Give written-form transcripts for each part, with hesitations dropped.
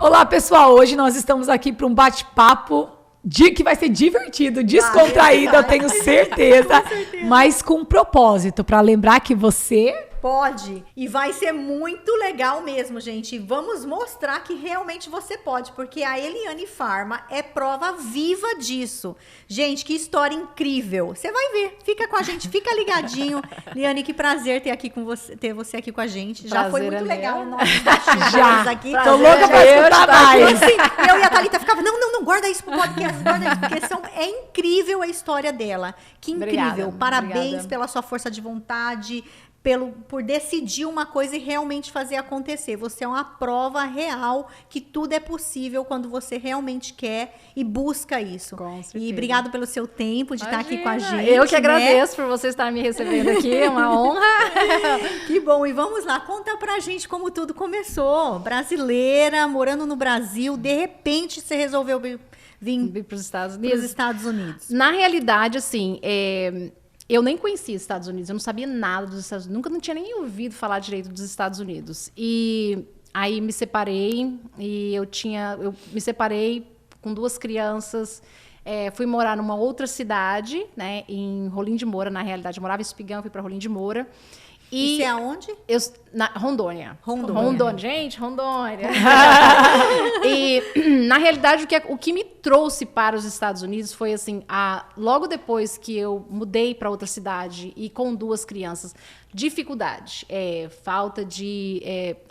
Olá, pessoal. Hoje nós estamos aqui para um bate-papo que vai ser divertido, descontraído, eu tenho certeza, mas com um propósito, para lembrar que você... Pode, e vai ser muito legal mesmo, gente. Vamos mostrar que realmente você pode, porque a Eliane Pharma é prova viva disso. Gente, que história incrível. Você vai ver, fica com a gente, fica ligadinho. Eliane, que prazer ter você aqui com a gente. Já foi muito legal nossos bastidores aqui. Tô louca pra escutar mais. Assim, eu e a Thalita ficava, não, guarda isso pro podcast, guarda isso, porque é incrível a história dela. Que incrível. Obrigada, parabéns pela sua força de vontade, por decidir uma coisa e realmente fazer acontecer. Você é uma prova real que tudo é possível quando você realmente quer e busca isso. Com certeza. E obrigado pelo seu tempo de estar aqui com a gente. Eu que agradeço por você estar me recebendo aqui, é uma honra. Que bom, e vamos lá, conta pra gente como tudo começou. Brasileira, morando no Brasil, de repente você resolveu vir para os Estados Unidos. Na realidade, assim, eu nem conhecia os Estados Unidos, eu não sabia nada dos Estados Unidos, não tinha nem ouvido falar direito dos Estados Unidos. E aí me separei, e eu me separei com 2 crianças, fui morar numa outra cidade, né, em Rolim de Moura, na realidade. Eu morava em Espigão, fui para Rolim de Moura. E você é aonde? Rondônia. Gente, Rondônia. E, na realidade, o que me trouxe para os Estados Unidos foi assim, logo depois que eu mudei para outra cidade e com 2 crianças, dificuldade, falta de...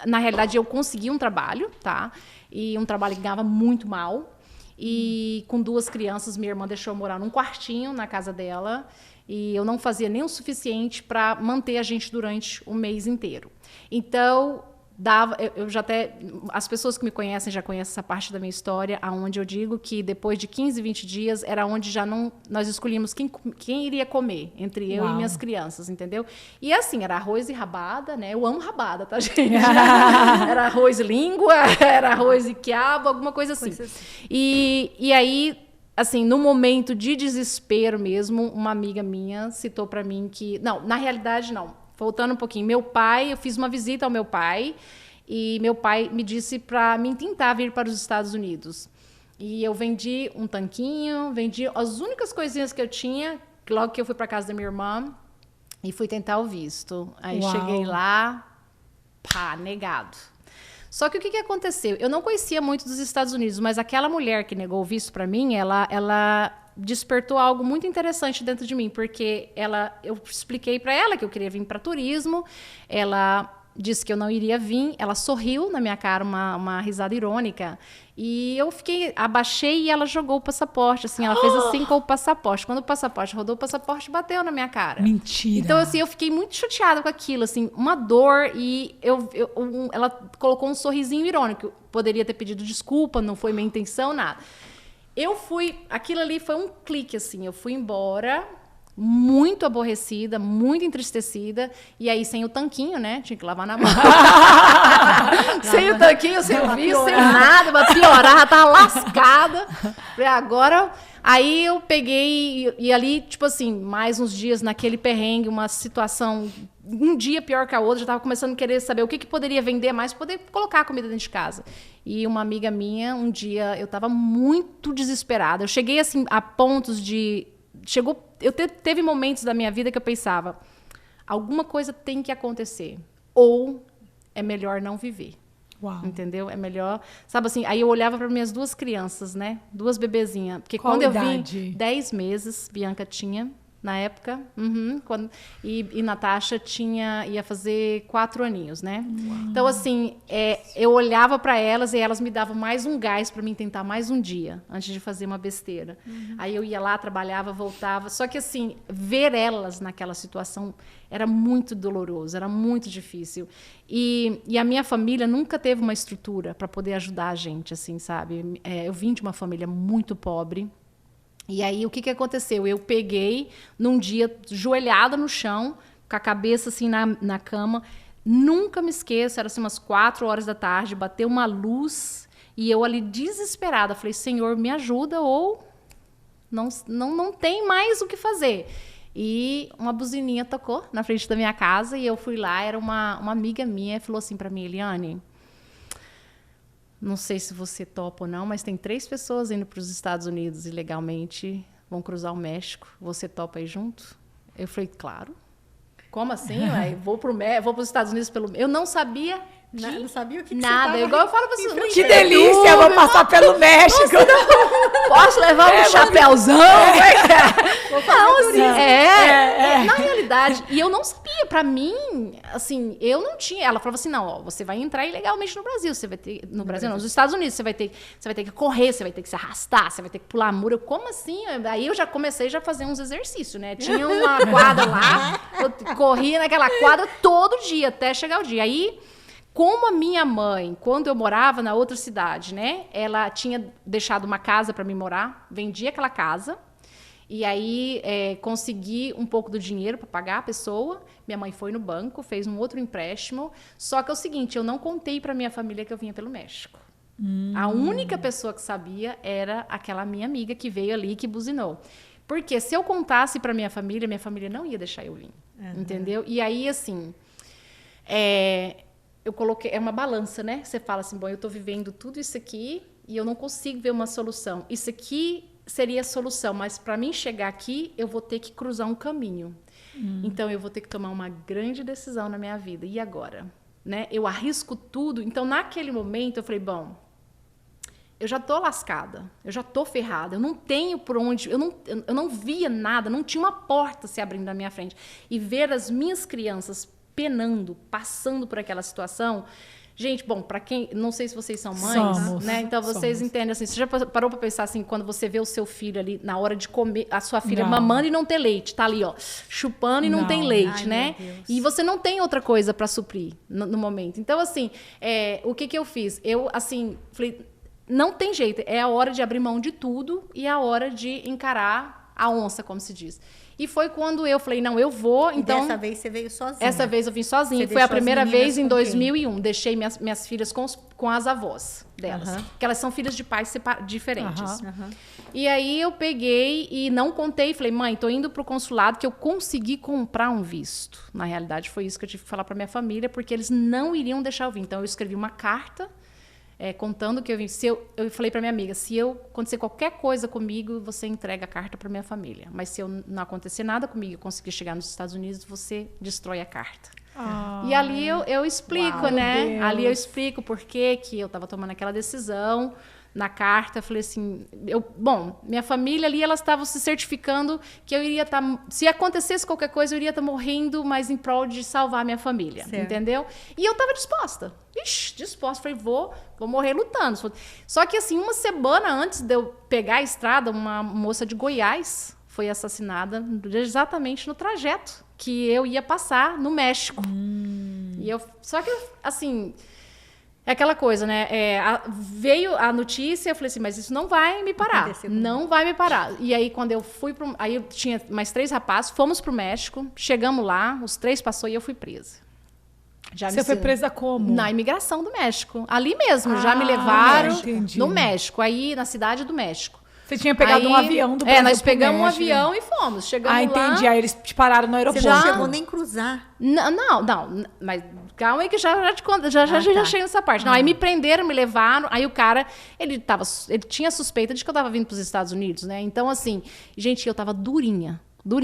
na realidade, eu consegui um trabalho, tá? E um trabalho que ganhava muito mal. E com 2 crianças, minha irmã deixou eu morar num quartinho na casa dela. E eu não fazia nem o suficiente para manter a gente durante o mês inteiro. Então, as pessoas que me conhecem já conhecem essa parte da minha história, aonde eu digo que depois de 15, 20 dias, era onde já não... Nós escolhíamos quem iria comer, entre eu e minhas crianças, entendeu? E assim, era arroz e rabada, né? Eu amo rabada, tá, gente? Era arroz e língua, era arroz e quiabo, alguma coisa assim. E aí... Assim, no momento de desespero mesmo, uma amiga minha citou para mim que... Não, na realidade, não. Voltando um pouquinho. Eu fiz uma visita ao meu pai e meu pai me disse para mim tentar vir para os Estados Unidos. E eu vendi um tanquinho, vendi as únicas coisinhas que eu tinha, logo que eu fui para casa da minha irmã, e fui tentar o visto. Aí cheguei lá, negado. Só que o que aconteceu? Eu não conhecia muito dos Estados Unidos, mas aquela mulher que negou o visto para mim, ela despertou algo muito interessante dentro de mim, porque eu expliquei para ela que eu queria vir para turismo, ela disse que eu não iria vir, ela sorriu na minha cara, uma risada irônica, e eu abaixei e ela jogou o passaporte, assim, ela fez assim com o passaporte. Quando o passaporte rodou, o passaporte bateu na minha cara. Mentira! Então, assim, eu fiquei muito chateada com aquilo, assim, uma dor, e ela colocou um sorrisinho irônico. Poderia ter pedido desculpa, não foi minha intenção, nada. Aquilo ali foi um clique, assim, eu fui embora... muito aborrecida, muito entristecida, e aí sem o tanquinho, né? Tinha que lavar na mão. Sem o tanquinho, sem o visto, sem nada, pra piorar, tava lascada. Agora, aí eu peguei e ali, tipo assim, mais uns dias naquele perrengue, uma situação, um dia pior que a outra, já tava começando a querer saber o que poderia vender mais pra poder colocar a comida dentro de casa. E uma amiga minha, um dia, eu tava muito desesperada. Eu cheguei, assim, a pontos de... Teve momentos da minha vida que eu pensava, alguma coisa tem que acontecer, ou é melhor não viver. Uau. Entendeu? É melhor, sabe assim, aí eu olhava para minhas 2 crianças, né? 2 bebezinhas, porque Qual quando idade? Eu vim, 10 meses, Bianca tinha, na época, e Natasha ia fazer 4 aninhos, né? Uau. Então, assim, eu olhava para elas e elas me davam mais um gás para mim tentar mais um dia, antes de fazer uma besteira. Aí eu ia lá, trabalhava, voltava. Só que, assim, ver elas naquela situação era muito doloroso, era muito difícil. E a minha família nunca teve uma estrutura para poder ajudar a gente, assim, sabe? Eu vim de uma família muito pobre. E aí, o que aconteceu? Eu peguei, num dia, joelhada no chão, com a cabeça assim na cama. Nunca me esqueço, era assim umas 4 horas da tarde, bateu uma luz, e eu ali desesperada. Falei, Senhor, me ajuda, ou não tem mais o que fazer. E uma buzininha tocou na frente da minha casa, e eu fui lá, era uma amiga minha, e falou assim para mim, Eliane... não sei se você topa ou não, mas tem 3 pessoas indo para os Estados Unidos ilegalmente, vão cruzar o México. Você topa ir junto? Eu falei, claro. Como assim? Vou para os Estados Unidos pelo... Eu não sabia Não sabia o que nada. você Igual eu falo pra vocês. Que delícia, vou passar pelo México. Posso levar um chapéuzão? Não, assim, na realidade, e eu não sabia, pra mim, assim, eu não tinha, ela falava assim, não, ó, você vai entrar ilegalmente no Brasil, você vai ter, no Brasil não, nos Estados Unidos, você vai ter que correr, você vai ter que se arrastar, você vai ter que pular muro, eu, como assim? Aí eu já comecei a fazer uns exercícios, né, tinha uma quadra lá, eu corria naquela quadra todo dia, até chegar o dia, aí... Como a minha mãe, quando eu morava na outra cidade, né, ela tinha deixado uma casa para mim morar, vendi aquela casa e aí consegui um pouco do dinheiro para pagar a pessoa. Minha mãe foi no banco, fez um outro empréstimo. Só que é o seguinte, eu não contei para minha família que eu vinha pelo México. A única pessoa que sabia era aquela minha amiga que veio ali, que buzinou. Porque se eu contasse para minha família não ia deixar eu vir, entendeu? E aí, assim... eu coloquei, é uma balança, né? Você fala assim, bom, eu estou vivendo tudo isso aqui e eu não consigo ver uma solução. Isso aqui seria a solução, mas para mim chegar aqui, eu vou ter que cruzar um caminho. Então, eu vou ter que tomar uma grande decisão na minha vida. E agora? Né? Eu arrisco tudo. Então, naquele momento, eu falei, bom, eu já estou lascada, eu já estou ferrada, eu não tenho por onde, eu não via nada, não tinha uma porta se abrindo na minha frente. E ver as minhas crianças penando, passando por aquela situação. Gente, bom, para quem... Não sei se vocês são mães, né? Então, vocês entendem assim... Você já parou para pensar assim, quando você vê o seu filho ali, na hora de comer, a sua filha mamando e não ter leite, tá ali, ó, chupando e não tem leite, né? E você não tem outra coisa para suprir no momento. Então, assim, o que eu fiz? Eu, assim, falei, não tem jeito, é a hora de abrir mão de tudo e é a hora de encarar a onça, como se diz. E foi quando eu falei, não, eu vou, então... Dessa vez você veio sozinha. Essa vez eu vim sozinha. Você foi a primeira as meninas vez em com 2001. Deixei minhas filhas com as avós delas. Porque elas são filhas de pais diferentes. E aí eu peguei e não contei. Falei, mãe, tô indo pro consulado que eu consegui comprar um visto. Na realidade, foi isso que eu tive que falar pra minha família, porque eles não iriam deixar eu vir. Então, eu escrevi uma carta... contando que eu vim. Eu falei para minha amiga, se acontecer qualquer coisa comigo, você entrega a carta para minha família. Mas se não acontecer nada comigo, eu conseguir chegar nos Estados Unidos, você destrói a carta. E ali eu explico, né? Ali eu explico por que eu estava tomando aquela decisão. Na carta, eu falei assim... Bom, minha família ali, elas estavam se certificando que eu iria estar... Se acontecesse qualquer coisa, eu iria estar morrendo, mas em prol de salvar a minha família. Certo. Entendeu? E eu estava disposta. Disposta. Falei, vou morrer lutando. Só que, assim, uma semana antes de eu pegar a estrada, uma moça de Goiás foi assassinada exatamente no trajeto que eu ia passar no México. Só que, assim... É aquela coisa, né? Veio a notícia, eu falei assim, mas isso não vai me parar. Não vai me parar. E aí, quando eu fui aí eu tinha mais 3 rapazes, fomos pro México, chegamos lá, os 3 passou e eu fui presa. Você foi presa como? Na imigração do México. Ali mesmo, já me levaram no México, aí na cidade do México. Você tinha pegado um avião do Brasil nós pegamos um avião e fomos. Chegamos lá... entendi. Aí eles te pararam no aeroporto. Você não chegou nem cruzar. Não. Mas calma aí que já te conto. Já chego nessa parte. Não, aí me prenderam, me levaram. Aí o cara, ele tinha suspeita de que eu tava vindo pros Estados Unidos, né? Então, assim, gente, eu tava durinha.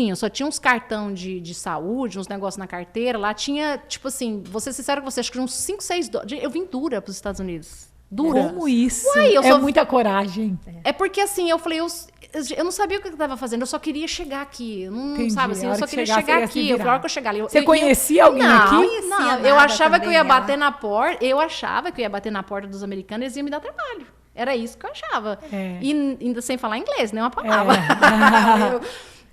Eu só tinha uns cartão de saúde, uns negócios na carteira. Lá tinha, tipo assim, vou ser sincero com você, acho que uns 5, 6 dólares. Eu vim dura pros Estados Unidos. Dura. Como isso? Uai, muita coragem. É porque, assim, eu falei, eu não sabia o que eu estava fazendo, eu só queria chegar aqui. Não sabe, assim, eu só queria chegar aqui. Eu falei, a hora que eu chegar ali... Você conhecia alguém aqui? Não, eu achava que eu ia bater na porta. Eu achava que eu ia bater na porta dos americanos e eles iam me dar trabalho. Era isso que eu achava. E ainda sem falar inglês, nem uma palavra.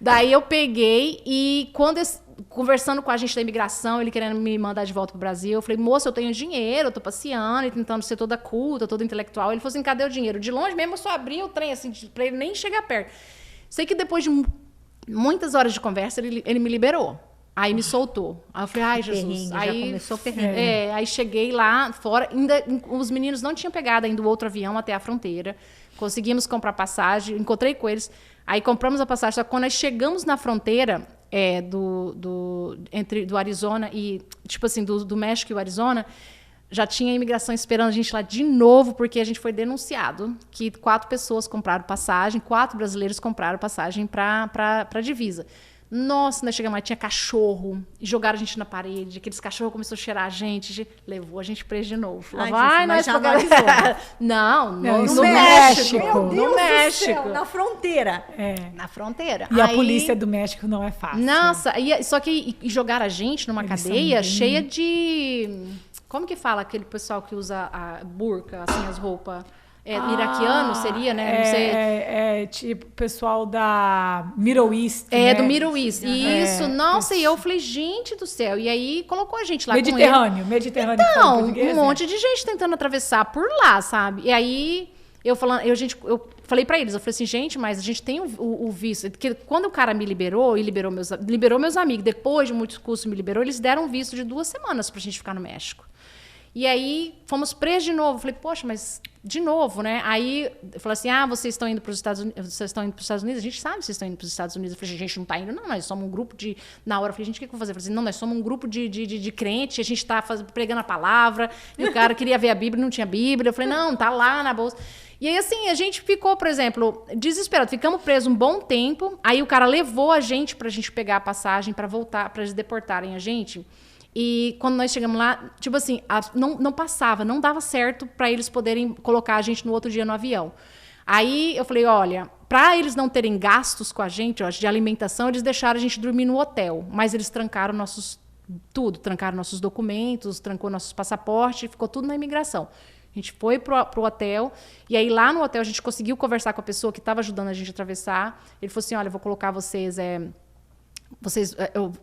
Daí eu peguei e conversando com a gente da imigração, ele querendo me mandar de volta pro Brasil, eu falei, moça, eu tenho dinheiro, eu tô passeando e tentando ser toda culta, toda intelectual. Ele falou assim, cadê o dinheiro? De longe mesmo eu só abri o trem, assim, pra ele nem chegar perto. Sei que depois de muitas horas de conversa, ele me liberou. Aí me soltou. Aí eu falei, ai, Jesus. Aí já começou perrengue. Aí cheguei lá fora, os meninos não tinham pegado ainda o outro avião até a fronteira. Conseguimos comprar passagem, encontrei com eles. Aí compramos a passagem, só que quando nós chegamos na fronteira do Arizona e, tipo assim, do México e o Arizona, já tinha a imigração esperando a gente lá de novo, porque a gente foi denunciado que 4 pessoas compraram passagem, 4 brasileiros compraram passagem para divisa. Nossa, nós chegamos lá, tinha cachorro, e jogaram a gente na parede, aqueles cachorros começaram a cheirar a gente, levou a gente preso de novo. Falou, vai, nós já analisou. Não, no México. Meu Deus No do México. céu, na fronteira. Na fronteira. E a polícia do México não é fácil. Nossa, só que jogaram a gente numa cadeia cheia de... Como que fala aquele pessoal que usa a burca, assim, as roupas? Iraquiano seria, né? Não sei. É tipo o pessoal da Middle East. Do Middle East. Isso, nossa, e eu falei, gente do céu. E aí colocou a gente lá Mediterrâneo. Então, um monte de gente tentando atravessar por lá, sabe? E aí eu falei pra eles, eu falei assim, gente, mas a gente tem o visto. Porque quando o cara me liberou, e liberou meus amigos, depois de muitos custos me liberou, eles deram um visto de 2 semanas pra gente ficar no México. E aí, fomos presos de novo. Eu falei, poxa, mas de novo, né? Aí, eu falei assim, vocês estão indo para os Estados Unidos? Vocês estão indo para os Estados Unidos? A gente sabe que vocês estão indo para os Estados Unidos. Eu falei, gente, não está indo, não. Nós somos um grupo de... Na hora, eu falei, gente, o que eu vou fazer? Eu falei assim, não, nós somos um grupo de crente, a gente está pregando a palavra. E o cara queria ver a Bíblia, não tinha Bíblia. Eu falei, não, tá lá na bolsa. E aí, assim, a gente ficou, por exemplo, desesperado. Ficamos presos um bom tempo. Aí, o cara levou a gente para a gente pegar a passagem para voltar, para eles deportarem a gente. E quando nós chegamos lá, tipo assim, não passava, não dava certo para eles poderem colocar a gente no outro dia no avião. Aí eu falei, olha, para eles não terem gastos com a gente, de alimentação, eles deixaram a gente dormir no hotel, mas eles trancaram trancaram nossos documentos, trancou nossos passaportes, ficou tudo na imigração. A gente foi pro hotel, e aí lá no hotel a gente conseguiu conversar com a pessoa que estava ajudando a gente a atravessar. Ele falou assim, olha, eu vou colocar vocês...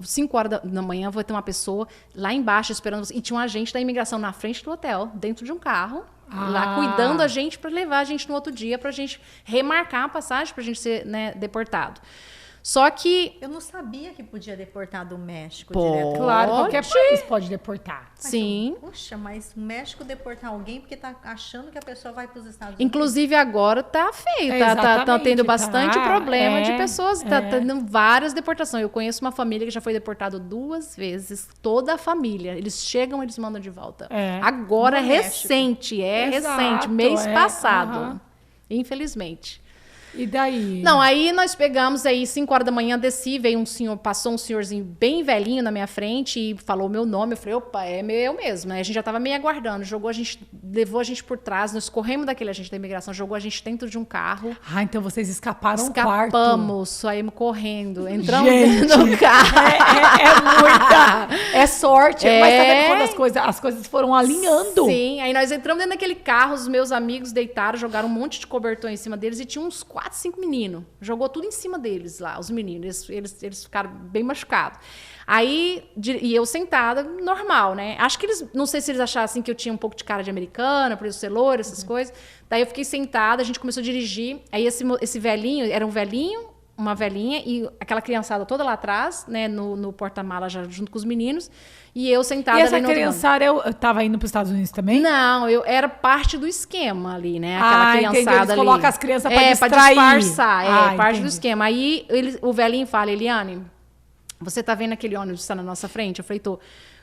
5 horas da manhã vai ter uma pessoa lá embaixo esperando você. E tinha um agente da imigração na frente do hotel, dentro de um carro, lá cuidando a gente para levar a gente no outro dia para a gente remarcar a passagem para a gente ser, né, deportado. Só que... Eu não sabia que podia deportar do México direto. Claro, qualquer país pode deportar. Sim. Puxa, mas o México deportar alguém porque tá achando que a pessoa vai para os Estados Unidos. Inclusive, agora tá feio. Tá tendo bastante problema de pessoas. Tá tendo várias deportações. Eu conheço uma família que já foi deportada 2 vezes. Toda a família. Eles chegam, eles mandam de volta. Agora é recente. Recente. Mês passado. Infelizmente. E daí? Não, aí nós pegamos aí 5 horas da manhã, desci, veio passou um senhorzinho bem velhinho na minha frente e falou meu nome. Eu falei, opa, é eu mesmo, né? A gente já tava meio aguardando, levou a gente por trás, nós corremos daquele agente da imigração, jogou a gente dentro de um carro. Então vocês escaparam um quarto. Escapamos, saímos correndo, entramos dentro do carro. É sorte, mas tá vendo quando as coisas foram alinhando? Sim, aí nós entramos dentro daquele carro, os meus amigos deitaram, jogaram um monte de cobertor em cima deles e tinha uns 4, 5 meninos. Jogou tudo em cima deles lá, os meninos. Eles ficaram bem machucados. Aí, e eu sentada, normal, né? Acho que não sei se eles acharam assim que eu tinha um pouco de cara de americana, por isso ser loura, essas coisas. Daí eu fiquei sentada, a gente começou a dirigir. Aí esse velhinho, era um velhinho, uma velhinha e aquela criançada toda lá atrás, né, no porta-mala já junto com os meninos, e eu sentada ali no outro lado. E essa criançada eu tava indo para os Estados Unidos também? Não, eu era parte do esquema ali, né, aquela criançada entendi. Eles ali. Colocam as crianças para distrair. Para disfarçar, parte entendi. do esquema. Aí o velhinho fala, Eliane, você tá vendo aquele ônibus que está na nossa frente? Eu falei, tô.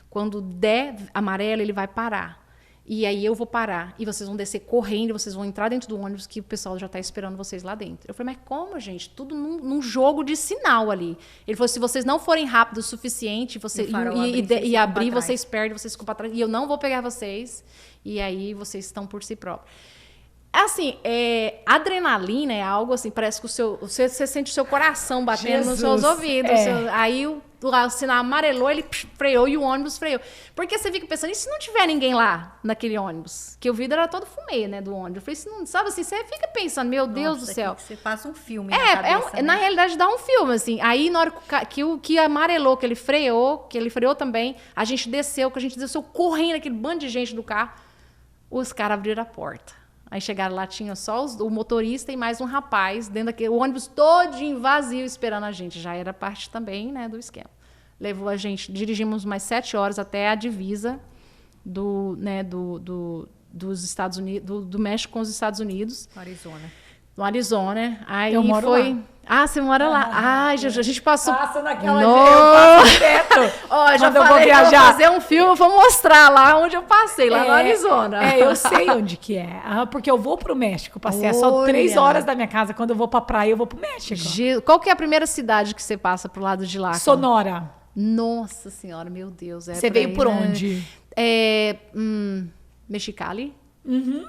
Quando der amarelo, ele vai parar. E aí eu vou parar. E vocês vão descer correndo, vocês vão entrar dentro do ônibus que o pessoal já está esperando vocês lá dentro. Eu falei, mas como, gente? Tudo num jogo de sinal ali. Ele falou, se vocês não forem rápidos o suficiente e abrir, vocês perdem, vocês ficam para trás. E eu não vou pegar vocês. E aí vocês estão por si próprios. Assim, adrenalina é algo assim, parece que você sente o seu coração batendo nos seus ouvidos. Aí o sinal amarelou, ele freou e o ônibus freou. Porque você fica pensando, e se não tiver ninguém lá naquele ônibus? Que o vidro era todo fumê, né, do ônibus. Eu falei, não, sabe assim, você fica pensando, meu Deus do céu. Você passa um filme na cabeça, né? Na realidade dá um filme, assim. Aí na hora que amarelou, que ele freou também, a gente desceu correndo, aquele bando de gente do carro, os caras abriram a porta. Aí chegaram lá, tinha só o motorista e mais um rapaz dentro daquele ônibus todinho vazio esperando a gente. Já era parte também, né, do esquema. Levou a gente, dirigimos mais 7 horas até a divisa dos Estados Unidos, do México com os Estados Unidos. Arizona. no Arizona. Aí Eu moro foi... lá. Ah, você mora lá. Ai, a gente passou... Passo naquela... No... Eu passo direto. Ó, já Quando eu vou falei que eu vou viajar. fazer um filme, eu vou mostrar lá onde eu passei, lá no Arizona. Eu sei onde que é. Porque eu vou pro México. Passei só 3 horas da minha casa. Quando eu vou pra praia, eu vou pro México. Qual que é a primeira cidade que você passa pro lado de lá? Sonora. Nossa senhora, meu Deus. Você veio por onde? Mexicali?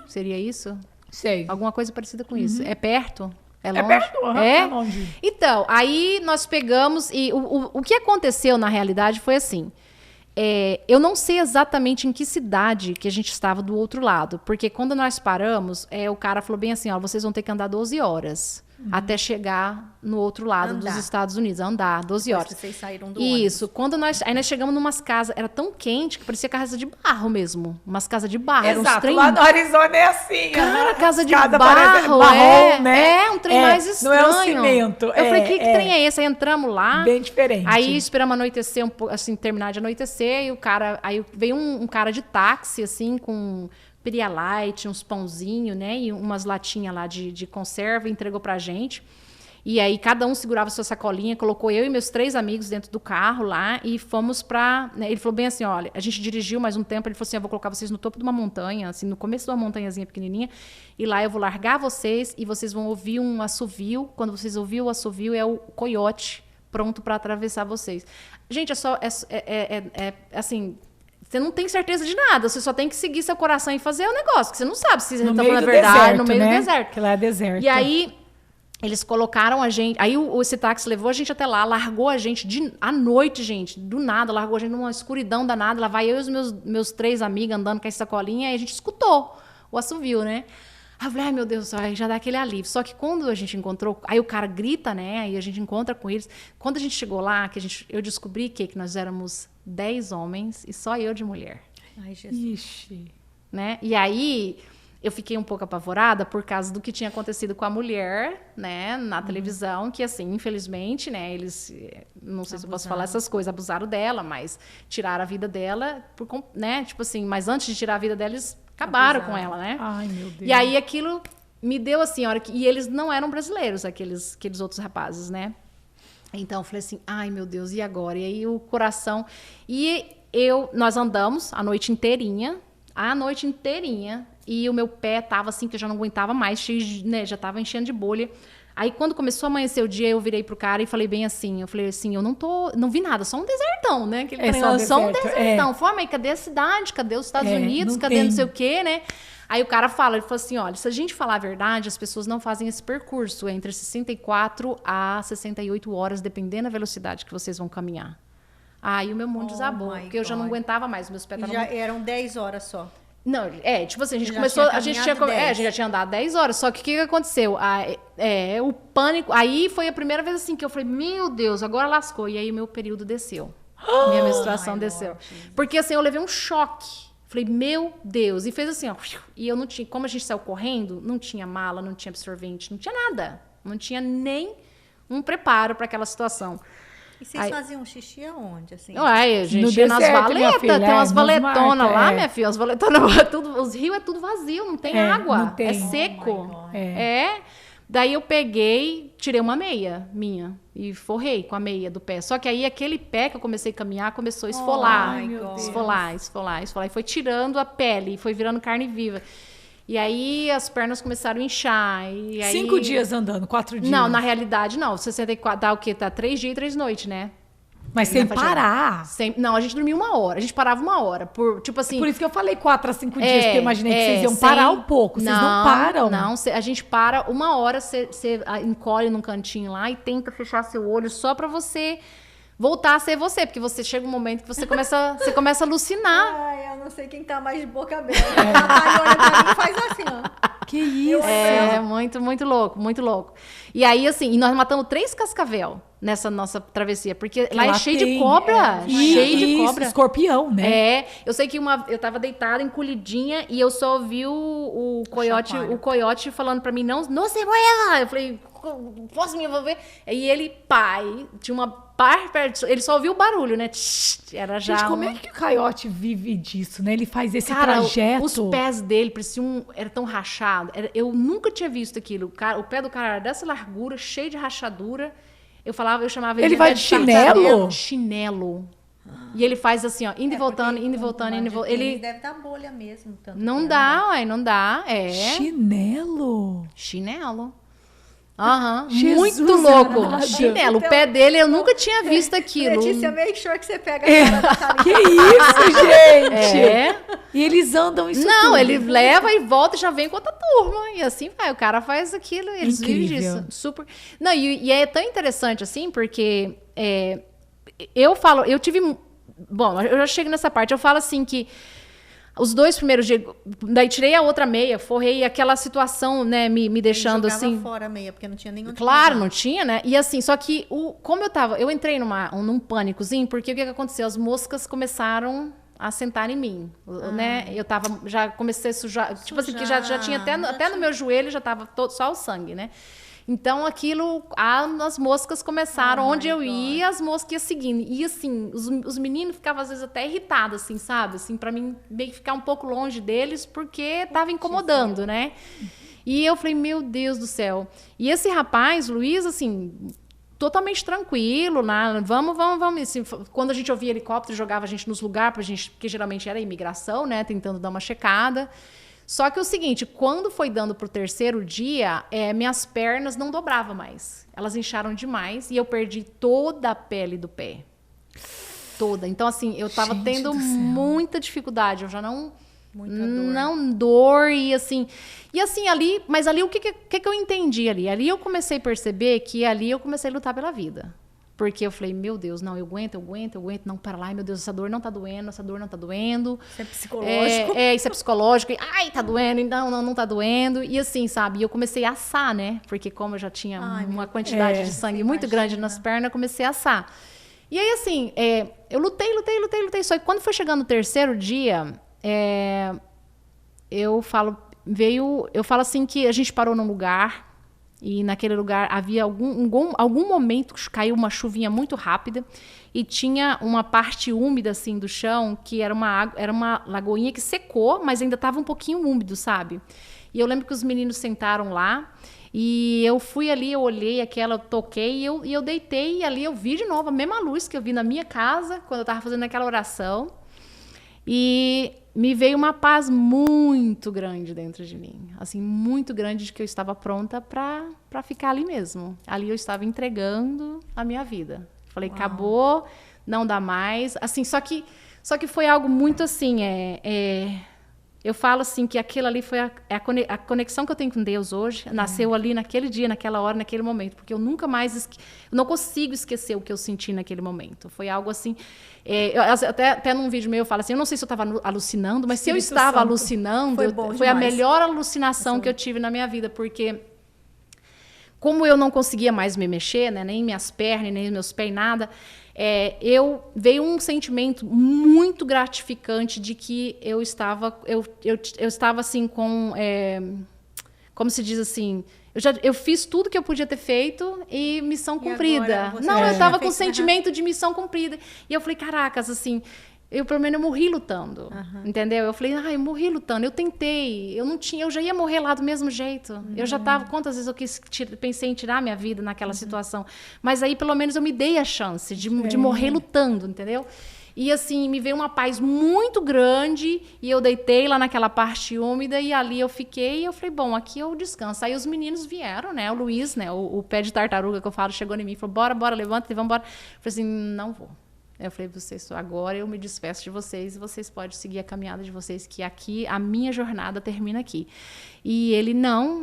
Seria isso? Sei. Alguma coisa parecida com isso. É perto? É É longe? perto? É? É longe. Então, aí nós pegamos e o que aconteceu na realidade foi assim. Eu não sei exatamente em que cidade que a gente estava do outro lado, porque quando nós paramos, o cara falou bem assim, ó, vocês vão ter que andar 12 horas até chegar no outro lado dos Estados Unidos, andar 12 horas. Vocês saíram do Isso, aí nós chegamos numas casas, era tão quente que parecia casa de barro mesmo, umas casas de barro, era uns Exato. trem... Lá no Arizona é assim. Cara, casa de Cada barro, marrom, né? É um trem mais estranho. Não é um cimento. Eu falei, que trem é esse? Aí entramos lá. Bem diferente. Aí esperamos anoitecer, assim, terminar de anoitecer, e o cara, aí veio um cara de táxi, assim, com Pedialyte, uns pãozinhos, né, e umas latinhas lá de conserva, e entregou pra gente. E aí cada um segurava sua sacolinha, colocou eu e meus 3 amigos dentro do carro lá e fomos pra... Né, ele falou bem assim, olha, a gente dirigiu mais um tempo, ele falou assim, eu vou colocar vocês no topo de uma montanha, assim, no começo de uma montanhazinha pequenininha, e lá eu vou largar vocês e vocês vão ouvir um assovio. Quando vocês ouvirem o assovio, é o coiote pronto para atravessar vocês. Gente, assim... Você não tem certeza de nada, você só tem que seguir seu coração e fazer o negócio, que você não sabe se você está falando a verdade no meio do deserto. Que lá é deserto. E aí, eles colocaram a gente... Aí esse táxi levou a gente até lá, largou a gente à noite, gente, do nada, largou a gente numa escuridão danada. Lá vai eu e os meus 3 amigos andando com essa sacolinha, e a gente escutou o assovio, né? Aí eu falei, ai meu Deus, aí já dá aquele alívio. Só que quando a gente encontrou, aí o cara grita, né? Aí a gente encontra com eles. Quando a gente chegou lá, eu descobri que nós éramos 10 homens e só eu de mulher. Ai, Jesus. Ixi. Né? E aí eu fiquei um pouco apavorada por causa do que tinha acontecido com a mulher, né, na televisão, que assim, infelizmente, né, eles, não sei se eu posso falar essas coisas, abusaram dela, mas tiraram a vida dela, né, tipo assim, mas antes de tirar a vida dela, eles acabaram com ela, né? Ai, meu Deus. E aí aquilo me deu assim, e eles não eram brasileiros, aqueles outros rapazes, né? Então eu falei assim, ai meu Deus, e agora? E aí o coração... Nós andamos a noite inteirinha, e o meu pé tava assim, que eu já não aguentava mais, cheio, né, já tava enchendo de bolha. Aí quando começou a amanhecer o dia, eu virei pro cara e falei bem assim, eu não vi nada, só um desertão, né? Aquele só um desertão. Falei, mas cadê a cidade? Cadê os Estados Unidos? Cadê não sei o quê, né? Aí o cara ele falou assim, olha, se a gente falar a verdade, as pessoas não fazem esse percurso entre 64 a 68 horas, dependendo da velocidade que vocês vão caminhar. Aí o meu mundo desabou, porque eu já não aguentava mais, meus pés estavam... Eram 10 horas só. Não, tipo assim, a gente já tinha andado 10 horas, só que o que aconteceu? O pânico, aí foi a primeira vez assim que eu falei, meu Deus, agora lascou, e aí o meu período desceu, minha menstruação desceu. Porque assim, eu levei um choque, falei, meu Deus, e fez assim, ó, e eu não tinha, como a gente saiu correndo, não tinha mala, não tinha absorvente, não tinha nada, não tinha nem um preparo para aquela situação. E vocês faziam xixi aonde, assim? Ué, a gente ia nas valetas, tem umas valetonas lá, minha filha, as valetonas, os rios é tudo vazio, não tem água, não tem. É seco. Daí eu peguei, tirei uma meia minha e forrei com a meia do pé. Só que aí aquele pé que eu comecei a caminhar começou a esfolar, esfolar, e foi tirando a pele, foi virando carne viva. E aí as pernas começaram a inchar. E aí... 5 dias andando, 4 dias. Não, na realidade não. 64, dá o quê? Tá 3 dias e 3 noites, né? Mas sem parar. Não, a gente dormia 1 hora. A gente parava 1 hora. Tipo assim... Por isso que eu falei 4 a 5 dias, porque eu imaginei que vocês iam parar um pouco. Vocês não param. Não, a gente para 1 hora, você encolhe num cantinho lá e tenta fechar seu olho só pra você... voltar a ser você, porque você chega um momento que você começa a alucinar. Ai, eu não sei quem tá mais de boca aberta. Ela olha pra mim e faz assim, ó. Que isso? Muito, muito louco, muito louco. E aí, assim, nós matamos 3 cascavel nessa nossa travessia, porque lá é cheio de cobra, cheio de cobra. Escorpião, né? Eu sei que eu tava deitada, encolhidinha, e eu só ouvi o coiote falando pra mim, não se mueva! Eu falei, posso me envolver? E ele, pai, tinha uma par perto, ele só ouviu o barulho, né? Era já. Gente, como é que o coiote vive disso, né? Ele faz esse Cara, trajeto. os pés dele pareciam, era tão rachado. Eu nunca tinha visto aquilo. O pé do cara era dessa largura, cheio de rachadura. Eu chamava Ele de vai pé de chinelo? Chinelo. E ele faz assim, ó, indo e voltando, indo e voltando, indo e voltando. Ele deve dar bolha mesmo. Tanto Não que dá, ué, não dá. É. Chinelo? Chinelo. Aham, Jesus muito louco. amado. Chinelo. Então, o pé dele, eu nunca tinha visto aquilo. Letícia, make sure que você pega a cara da Thalita. Que isso, gente? É. E eles andam isso Não, tudo. ele leva e volta e já vem com outra turma. E assim vai, o cara faz aquilo, eles vivem Incrível. disso. Super. Não, e é tão interessante assim, porque eu tive. Bom, eu já chego nessa parte. Eu falo assim que os 2 primeiros dias, daí tirei a outra meia, forrei aquela situação, né, me deixando Ele jogava assim. fora a meia, porque não tinha nenhum. Claro, não tinha, né? E assim, só que como eu entrei num pânicozinho, porque o que aconteceu? As moscas começaram a sentar em mim, né? Eu já comecei a sujar, tipo assim, que já tinha até no meu joelho já tava só o sangue, né? Então, as moscas começaram, onde eu ia, as moscas iam seguindo. E, assim, os meninos ficavam, às vezes, até irritados, assim, sabe? Assim, pra mim, meio que ficar um pouco longe deles, porque tava incomodando, né? E eu falei, meu Deus do céu. E esse rapaz, Luiz, assim, totalmente tranquilo, né? Vamos. Assim, quando a gente ouvia helicóptero, jogava a gente nos lugares, porque geralmente era imigração, né? Tentando dar uma checada. Só que o seguinte, quando foi dando pro 3º dia, minhas pernas não dobravam mais. Elas incharam demais e eu perdi toda a pele do pé. Toda. Então, assim, eu tava tendo muita dificuldade. Eu já não... Muita dor. Não, dor e assim... E assim, ali... Mas ali, o que eu entendi ali? Ali eu comecei a perceber que ali eu comecei a lutar pela vida. Porque eu falei, meu Deus, não, eu aguento, não, para lá, ai, meu Deus, essa dor não tá doendo. Isso é psicológico. Isso é psicológico. E, ai, tá doendo, não tá doendo. E assim, sabe, eu comecei a assar, né? Porque como eu já tinha uma quantidade de sangue muito grande nas pernas, eu comecei a assar. E aí, assim, eu lutei. Só que quando foi chegando o 3º dia, eu falo assim que a gente parou num lugar. E naquele lugar havia algum momento que caiu uma chuvinha muito rápida e tinha uma parte úmida assim do chão que era uma lagoinha que secou, mas ainda estava um pouquinho úmido, sabe? E eu lembro que os meninos sentaram lá e eu fui ali, eu olhei aquela, eu toquei e eu deitei e ali eu vi de novo a mesma luz que eu vi na minha casa quando eu estava fazendo aquela oração. E me veio uma paz muito grande dentro de mim. Assim, muito grande de que eu estava pronta para ficar ali mesmo. Ali eu estava entregando a minha vida. Falei, acabou, não dá mais. Assim, só que foi algo muito assim, eu falo assim que aquilo ali foi a conexão que eu tenho com Deus hoje, nasceu ali naquele dia, naquela hora, naquele momento, porque eu nunca mais, eu não consigo esquecer o que eu senti naquele momento. Foi algo assim, até num vídeo meu eu falo assim, eu não sei se eu estava alucinando, mas se eu estava alucinando, foi a melhor alucinação que eu tive na minha vida, porque como eu não conseguia mais me mexer, né, nem minhas pernas, nem meus pés, nada, veio um sentimento muito gratificante de que eu estava assim com, como se diz assim, eu fiz tudo que eu podia ter feito e missão cumprida. Não, eu estava com sentimento de missão cumprida. E eu falei, caracas, assim, pelo menos eu morri lutando, entendeu? Eu falei, eu morri lutando, eu tentei, eu já ia morrer lá do mesmo jeito. Eu já estava, quantas vezes eu pensei em tirar minha vida naquela situação, mas aí pelo menos eu me dei a chance de morrer lutando, entendeu? E assim, me veio uma paz muito grande e eu deitei lá naquela parte úmida e ali eu fiquei e eu falei, bom, aqui eu descanso. Aí os meninos vieram, né? O Luiz, né? O pé de tartaruga que eu falo, chegou em mim e falou, bora, levanta, vamos embora. Eu falei assim, não vou. Eu falei para vocês, agora eu me despeço de vocês e vocês podem seguir a caminhada de vocês, que aqui, a minha jornada termina aqui. E ele, não,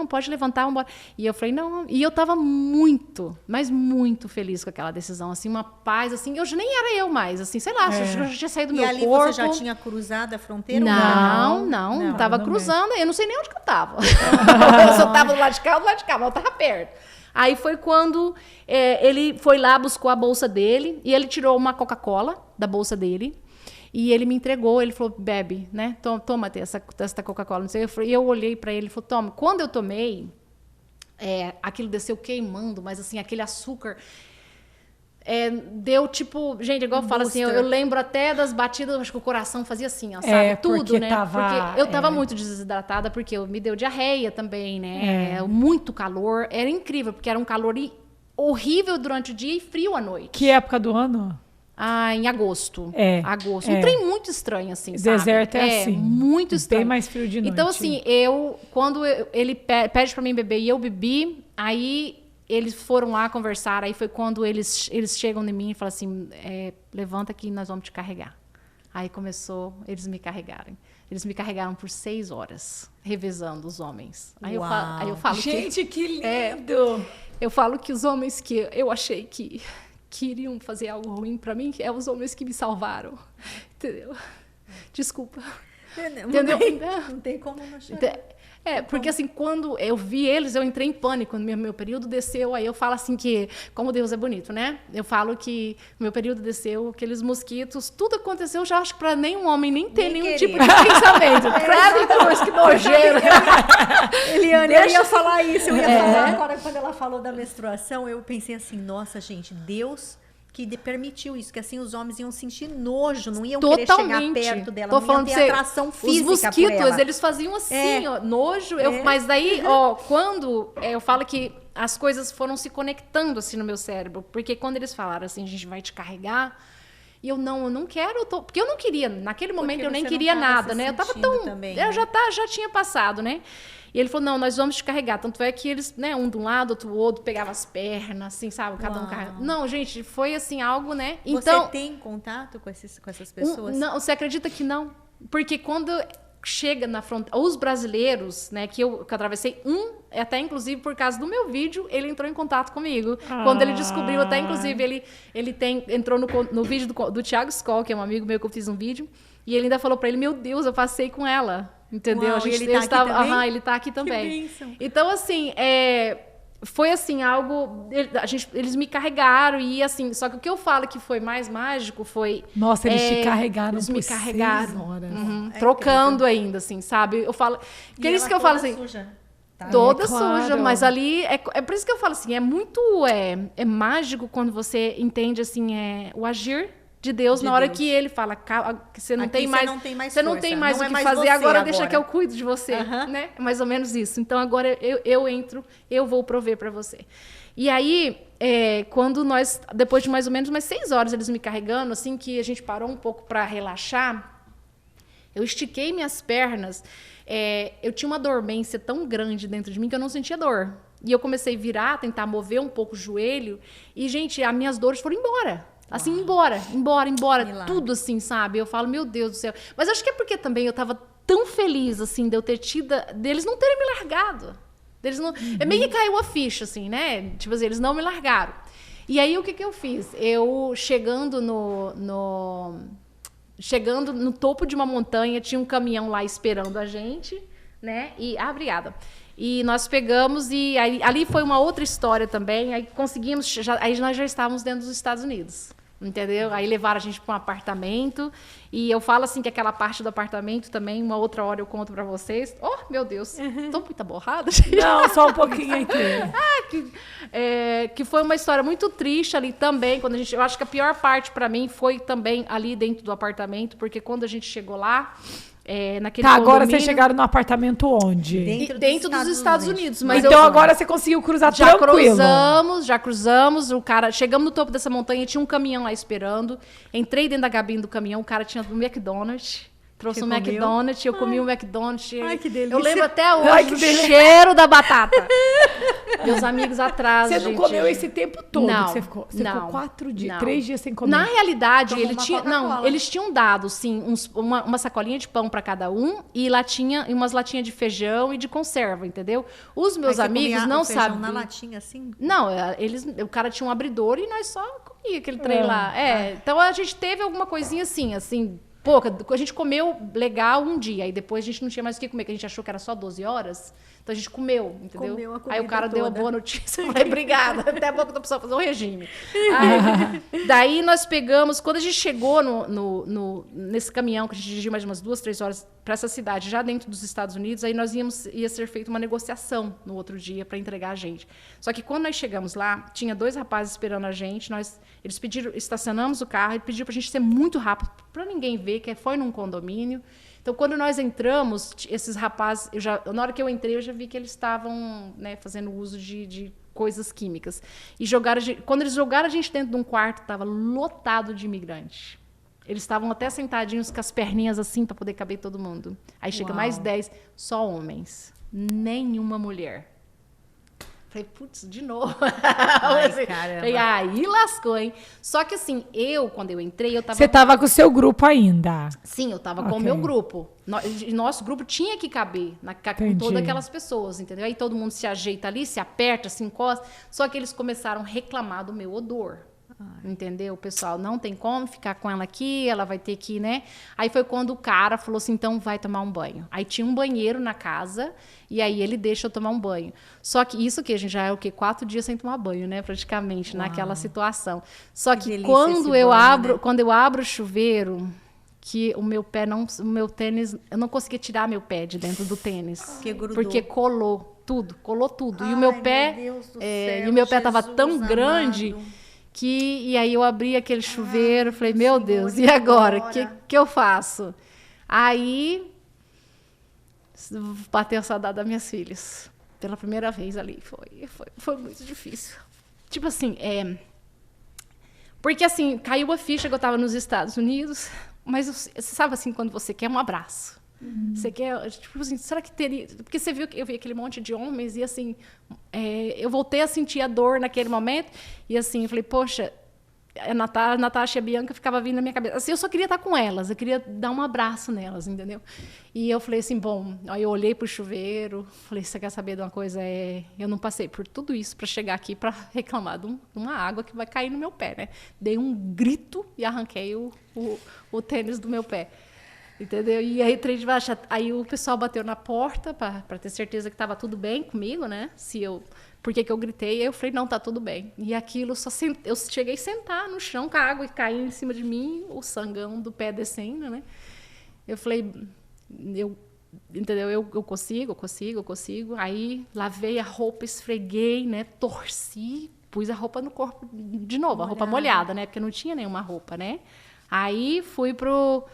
pode levantar, vamos embora. E eu falei, não. E eu estava muito, mas muito feliz com aquela decisão, assim, uma paz, assim, nem era eu mais, assim, sei lá, eu já tinha saído do meu corpo. E ali você já tinha cruzado a fronteira? Não, tava cruzando, eu não sei nem onde que eu tava. Eu só tava do lado de cá, mas eu tava perto. Aí foi quando ele foi lá, buscou a bolsa dele e ele tirou uma Coca-Cola da bolsa dele e ele me entregou, ele falou, bebe, né? Toma essa Coca-Cola. E eu olhei para ele e falou, toma. Quando eu tomei, aquilo desceu queimando, mas assim, aquele açúcar... deu tipo, gente, igual eu falo assim, eu lembro até das batidas, acho que o coração fazia assim, ó, sabe? Tudo, né? Porque eu tava muito desidratada, porque me deu diarreia também, né? Muito calor, era incrível, porque era um calor horrível durante o dia e frio à noite. Que época do ano? Em agosto. Agosto. Um trem muito estranho, assim, sabe? Deserto é assim. Muito estranho. Bem mais frio de noite. Então, assim, quando ele pede pra mim beber e eu bebi, aí eles foram lá conversar, aí foi quando eles chegam em mim e falam assim, levanta que nós vamos te carregar. Aí começou, eles me carregarem. Eles me carregaram por 6 horas, revezando os homens. Aí eu falo gente, que lindo! Eu falo que os homens que eu achei que iriam fazer algo ruim pra mim, os homens que me salvaram. Entendeu? Desculpa. Entendeu? Não tem como não chorar. Porque assim, quando eu vi eles, eu entrei em pânico. Quando meu período desceu, aí eu falo assim que, como Deus é bonito, né? Eu falo que meu período desceu, aqueles mosquitos, tudo aconteceu, já acho que pra nenhum homem nem ter nenhum tipo de pensamento. Credo, Deus, que nojeira. Eliane, eu ia falar isso, eu ia falar agora, quando ela falou da menstruação, eu pensei assim, nossa, gente, Deus que permitiu isso, que assim os homens iam sentir nojo, não iam querer chegar perto dela, não iam ter atração física os mosquitos, por ela. Eles faziam assim, ó, nojo. Mas daí, ó, quando eu falo que as coisas foram se conectando assim no meu cérebro, porque quando eles falaram assim, a gente vai te carregar, e eu não quero, porque eu não queria, naquele momento eu nem queria nada, né? Eu tava tão, também, já tinha passado, né? E ele falou, não, nós vamos te carregar. Tanto é que eles, né, um de um lado, outro do outro, pegava as pernas, assim, sabe? Cada um carregava. Não, gente, foi assim, algo, né? Então, você tem contato com essas pessoas? Não, você acredita que não? Porque quando chega na fronteira, os brasileiros, né, que eu atravessei, até inclusive por causa do meu vídeo, ele entrou em contato comigo. Quando ele descobriu, até inclusive, ele entrou no vídeo do Thiago Skoll, que é um amigo meu que eu fiz um vídeo, e ele ainda falou pra ele, meu Deus, eu passei com ela. Entendeu? Uau, ele tá aqui também? Ele tá aqui também. Então, assim, foi assim, algo... Eles me carregaram e assim... Só que o que eu falo que foi mais mágico foi... Nossa, eles te carregaram eles por me 6 horas. Trocando ainda, assim, sabe? Eu falo... Que é isso que eu falo assim... Suja. Tá. Toda claro. suja, mas ali... É por isso que eu falo assim, é muito... É mágico quando você entende, assim, o agir de Deus na hora que ele fala que você não tem mais o que fazer, agora deixa que eu cuido de você, né? É mais ou menos isso. Então agora eu entro, eu vou prover para você. E aí, quando depois de mais ou menos umas 6 horas eles me carregando, assim que a gente parou um pouco para relaxar, eu estiquei minhas pernas, eu tinha uma dormência tão grande dentro de mim que eu não sentia dor. E eu comecei a virar, tentar mover um pouco o joelho, e gente, as minhas dores foram embora. Assim, embora, tudo assim, sabe? Eu falo, meu Deus do céu. Mas acho que é porque também eu tava tão feliz, assim, de eu ter deles não terem me largado. Deles não... meio que caiu a ficha, assim, né? Tipo assim, eles não me largaram. E aí, o que eu fiz? Eu, chegando no topo de uma montanha, tinha um caminhão lá esperando a gente, né? Obrigada. E nós pegamos e ali foi uma outra história também. Aí conseguimos, aí nós já estávamos dentro dos Estados Unidos. Entendeu? Aí levaram a gente para um apartamento. E eu falo assim que aquela parte do apartamento também, uma outra hora eu conto para vocês. Oh, meu Deus, tô muito borrada. Não, só um pouquinho aqui. Que foi uma história muito triste ali também. Eu acho que a pior parte para mim foi também ali dentro do apartamento, porque quando a gente chegou lá, naquele agora vocês chegaram no apartamento onde? Dentro dos Estados Unidos. Mas então agora você conseguiu cruzar tranquilo. Já cruzamos. Chegamos no topo dessa montanha, tinha um caminhão lá esperando. Entrei dentro da cabine do caminhão, o cara tinha um McDonald's. Trouxe um McDonald's, eu comi um McDonald's. Ai, que delícia. Eu lembro até hoje o cheiro da batata. Meus amigos atrás, Você não comeu esse tempo todo não, que você ficou? Você ficou 4 dias, não. 3 dias sem comer? Na realidade, eles tinham dado, sim, uma sacolinha de pão para cada um e umas latinhas de feijão e de conserva, entendeu? Os meus amigos não sabiam. Na latinha, assim? Não, o cara tinha um abridor e nós só comia aquele trem lá. Então a gente teve alguma coisinha assim, pouca. A gente comeu legal um dia, aí depois a gente não tinha mais o que comer, que a gente achou que era só 12 horas. Então a gente comeu, entendeu? Comeu a comida aí o cara deu a toda. boa notícia, eu falei, obrigada, até a pouco eu tô precisando fazer um regime. Daí nós pegamos, quando a gente chegou nesse caminhão, que a gente dirigiu mais umas 2, 3 horas para essa cidade, já dentro dos Estados Unidos, aí ia ser feita uma negociação no outro dia para entregar a gente. Só que quando nós chegamos lá, tinha 2 rapazes esperando a gente, eles pediram, estacionamos o carro e pediram para a gente ser muito rápido, para ninguém ver, que foi num condomínio. Então, quando nós entramos, esses rapazes, na hora que eu entrei, eu já vi que eles estavam, né, fazendo uso de coisas químicas. E quando eles jogaram a gente dentro de um quarto, estava lotado de imigrantes. Eles estavam até sentadinhos com as perninhas assim, para poder caber todo mundo. Aí chega mais 10, só homens. Nenhuma mulher. Falei, putz, de novo. Ai, caramba. Falei, aí lascou, hein? Só que assim, quando eu entrei, eu tava... Você tava com o seu grupo ainda? Sim, eu tava com o meu grupo. Nosso grupo tinha que caber com todas aquelas pessoas, entendeu? Aí todo mundo se ajeita ali, se aperta, se encosta. Só que eles começaram a reclamar do meu odor. Entendeu? O pessoal, não tem como ficar com ela aqui, ela vai ter que, né? Aí foi quando o cara falou assim, então vai tomar um banho. Aí tinha um banheiro na casa, e aí ele deixa eu tomar um banho. Só que isso que a gente já é o quê? 4 dias sem tomar banho, né? Praticamente, naquela situação. Só que quando eu abro o chuveiro, que o meu pé o meu tênis, eu não conseguia tirar meu pé de dentro do tênis. Porque colou tudo. E o meu pé, meu Deus do céu, e meu pé estava tão Jesus grande... amado. E aí eu abri aquele chuveiro, falei, meu Deus, e agora? O que eu faço? Aí bateu a saudade das minhas filhas. Pela primeira vez ali. Foi muito difícil. Tipo assim, porque assim, caiu a ficha que eu estava nos Estados Unidos, mas você sabe assim, quando você quer um abraço. Você quer, tipo assim, será que teria... Porque você viu que eu vi aquele monte de homens e, assim, eu voltei a sentir a dor naquele momento e, assim, eu falei, poxa, a Natasha e a Bianca ficava vindo na minha cabeça. Assim, eu só queria estar com elas, eu queria dar um abraço nelas, entendeu? E eu falei assim, bom, aí eu olhei pro chuveiro, falei, você quer saber de uma coisa? Eu não passei por tudo isso para chegar aqui para reclamar de uma água que vai cair no meu pé, né? Dei um grito e arranquei o tênis do meu pé. Entendeu? E aí entrei debaixo. Aí o pessoal bateu na porta para ter certeza que estava tudo bem comigo, né? Por que eu gritei? Aí eu falei, não, tá tudo bem. E aquilo, eu cheguei a sentar no chão com a água e caindo em cima de mim, o sangão do pé descendo, né? Eu falei, entendeu? Eu consigo. Aí lavei a roupa, esfreguei, né? Torci, pus a roupa no corpo de novo, a roupa molhada, né? Porque não tinha nenhuma roupa, né? Aí fui pro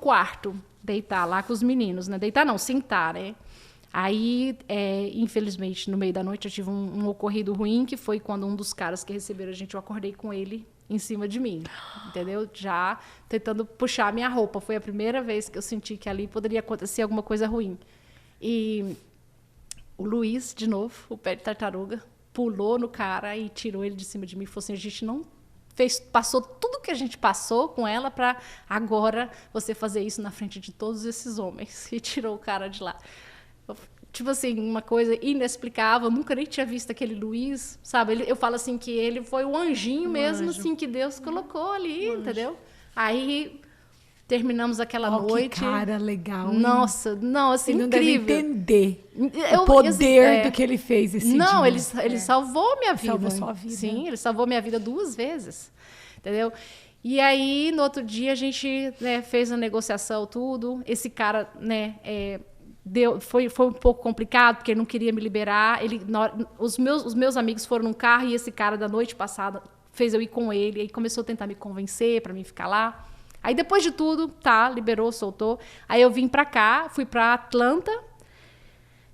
quarto, deitar lá com os meninos, né? Deitar não, sentar, né? Aí, infelizmente, no meio da noite eu tive um ocorrido ruim, que foi quando um dos caras que receberam a gente, eu acordei com ele em cima de mim, entendeu? Já tentando puxar a minha roupa. Foi a primeira vez que eu senti que ali poderia acontecer alguma coisa ruim. E o Luiz, de novo, o pé de tartaruga, pulou no cara e tirou ele de cima de mim. Falou assim, a gente não... passou tudo que a gente passou com ela para agora você fazer isso na frente de todos esses homens. E tirou o cara de lá. Tipo assim, uma coisa inexplicável. Eu nunca nem tinha visto aquele Luiz, sabe? Eu falo assim que ele foi o anjinho mesmo, assim, que Deus colocou ali, entendeu? Aí terminamos aquela noite. Que cara legal. Hein? Nossa, não, assim, ele incrível. Não deve entender o poder do que ele fez esse dia. Não, ele salvou minha vida. Salvou sua vida. Sim, ele salvou minha vida 2 vezes, entendeu? E aí, no outro dia, a gente, né, fez a negociação, tudo. Esse cara, né, foi um pouco complicado, porque ele não queria me liberar. Os meus amigos foram num carro e esse cara, da noite passada, fez eu ir com ele. Aí começou a tentar me convencer para mim ficar lá. Aí, depois de tudo, liberou, soltou. Aí eu vim para cá, fui para Atlanta.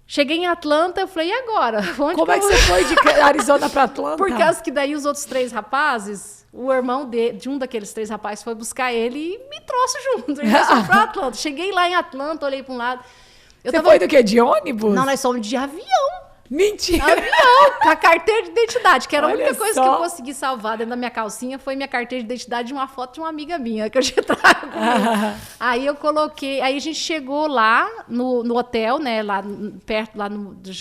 Cheguei em Atlanta, eu falei, e agora? Como é que você foi de Arizona para Atlanta? Por causa que daí os outros 3 rapazes, o irmão de um daqueles 3 rapazes foi buscar ele e me trouxe junto. Ele foi para Atlanta. Cheguei lá em Atlanta, olhei para um lado. Você foi do quê? De ônibus? Não, nós fomos de avião. Mentira! Avião, com a carteira de identidade, que era a Olha única coisa só. que eu consegui salvar dentro da minha calcinha, foi minha carteira de identidade de uma foto de uma amiga minha, que eu já trago. Aí eu coloquei, aí a gente chegou lá no hotel, né, lá perto,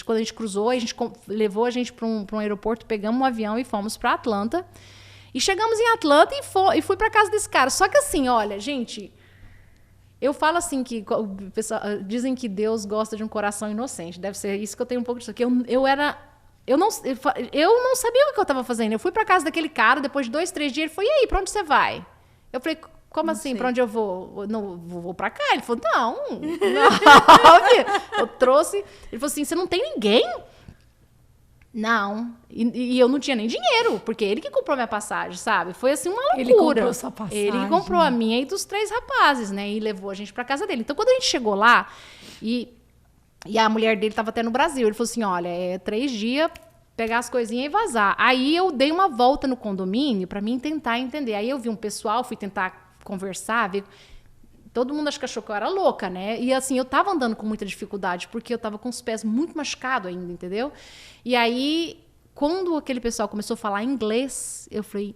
quando a gente cruzou, a gente levou a gente para um aeroporto, pegamos um avião e fomos para Atlanta. E chegamos em Atlanta e fui para casa desse cara. Só que assim, olha, gente, Eu falo assim que o pessoal, dizem que Deus gosta de um coração inocente. Deve ser isso que eu tenho um pouco disso aqui. Eu não sabia o que eu estava fazendo. Eu fui para casa daquele cara, depois de 2, 3 dias, ele falou, e aí, para onde você vai? Eu falei, como assim, para onde eu vou? Não, vou para cá. Ele falou, não. Eu trouxe. Ele falou assim, você não tem ninguém? Não. E eu não tinha nem dinheiro, porque ele que comprou minha passagem, sabe? Foi assim uma loucura. Ele comprou sua passagem. Ele comprou a minha e dos 3 rapazes, né? E levou a gente para casa dele. Então, quando a gente chegou lá, e a mulher dele estava até no Brasil, ele falou assim, olha, 3 dias, pegar as coisinhas e vazar. Aí eu dei uma volta no condomínio para mim tentar entender. Aí eu vi um pessoal, fui tentar conversar, ver... Todo mundo acho que achou que eu era louca, né? E assim, eu tava andando com muita dificuldade, porque eu tava com os pés muito machucados ainda, entendeu? E aí, quando aquele pessoal começou a falar inglês, eu falei,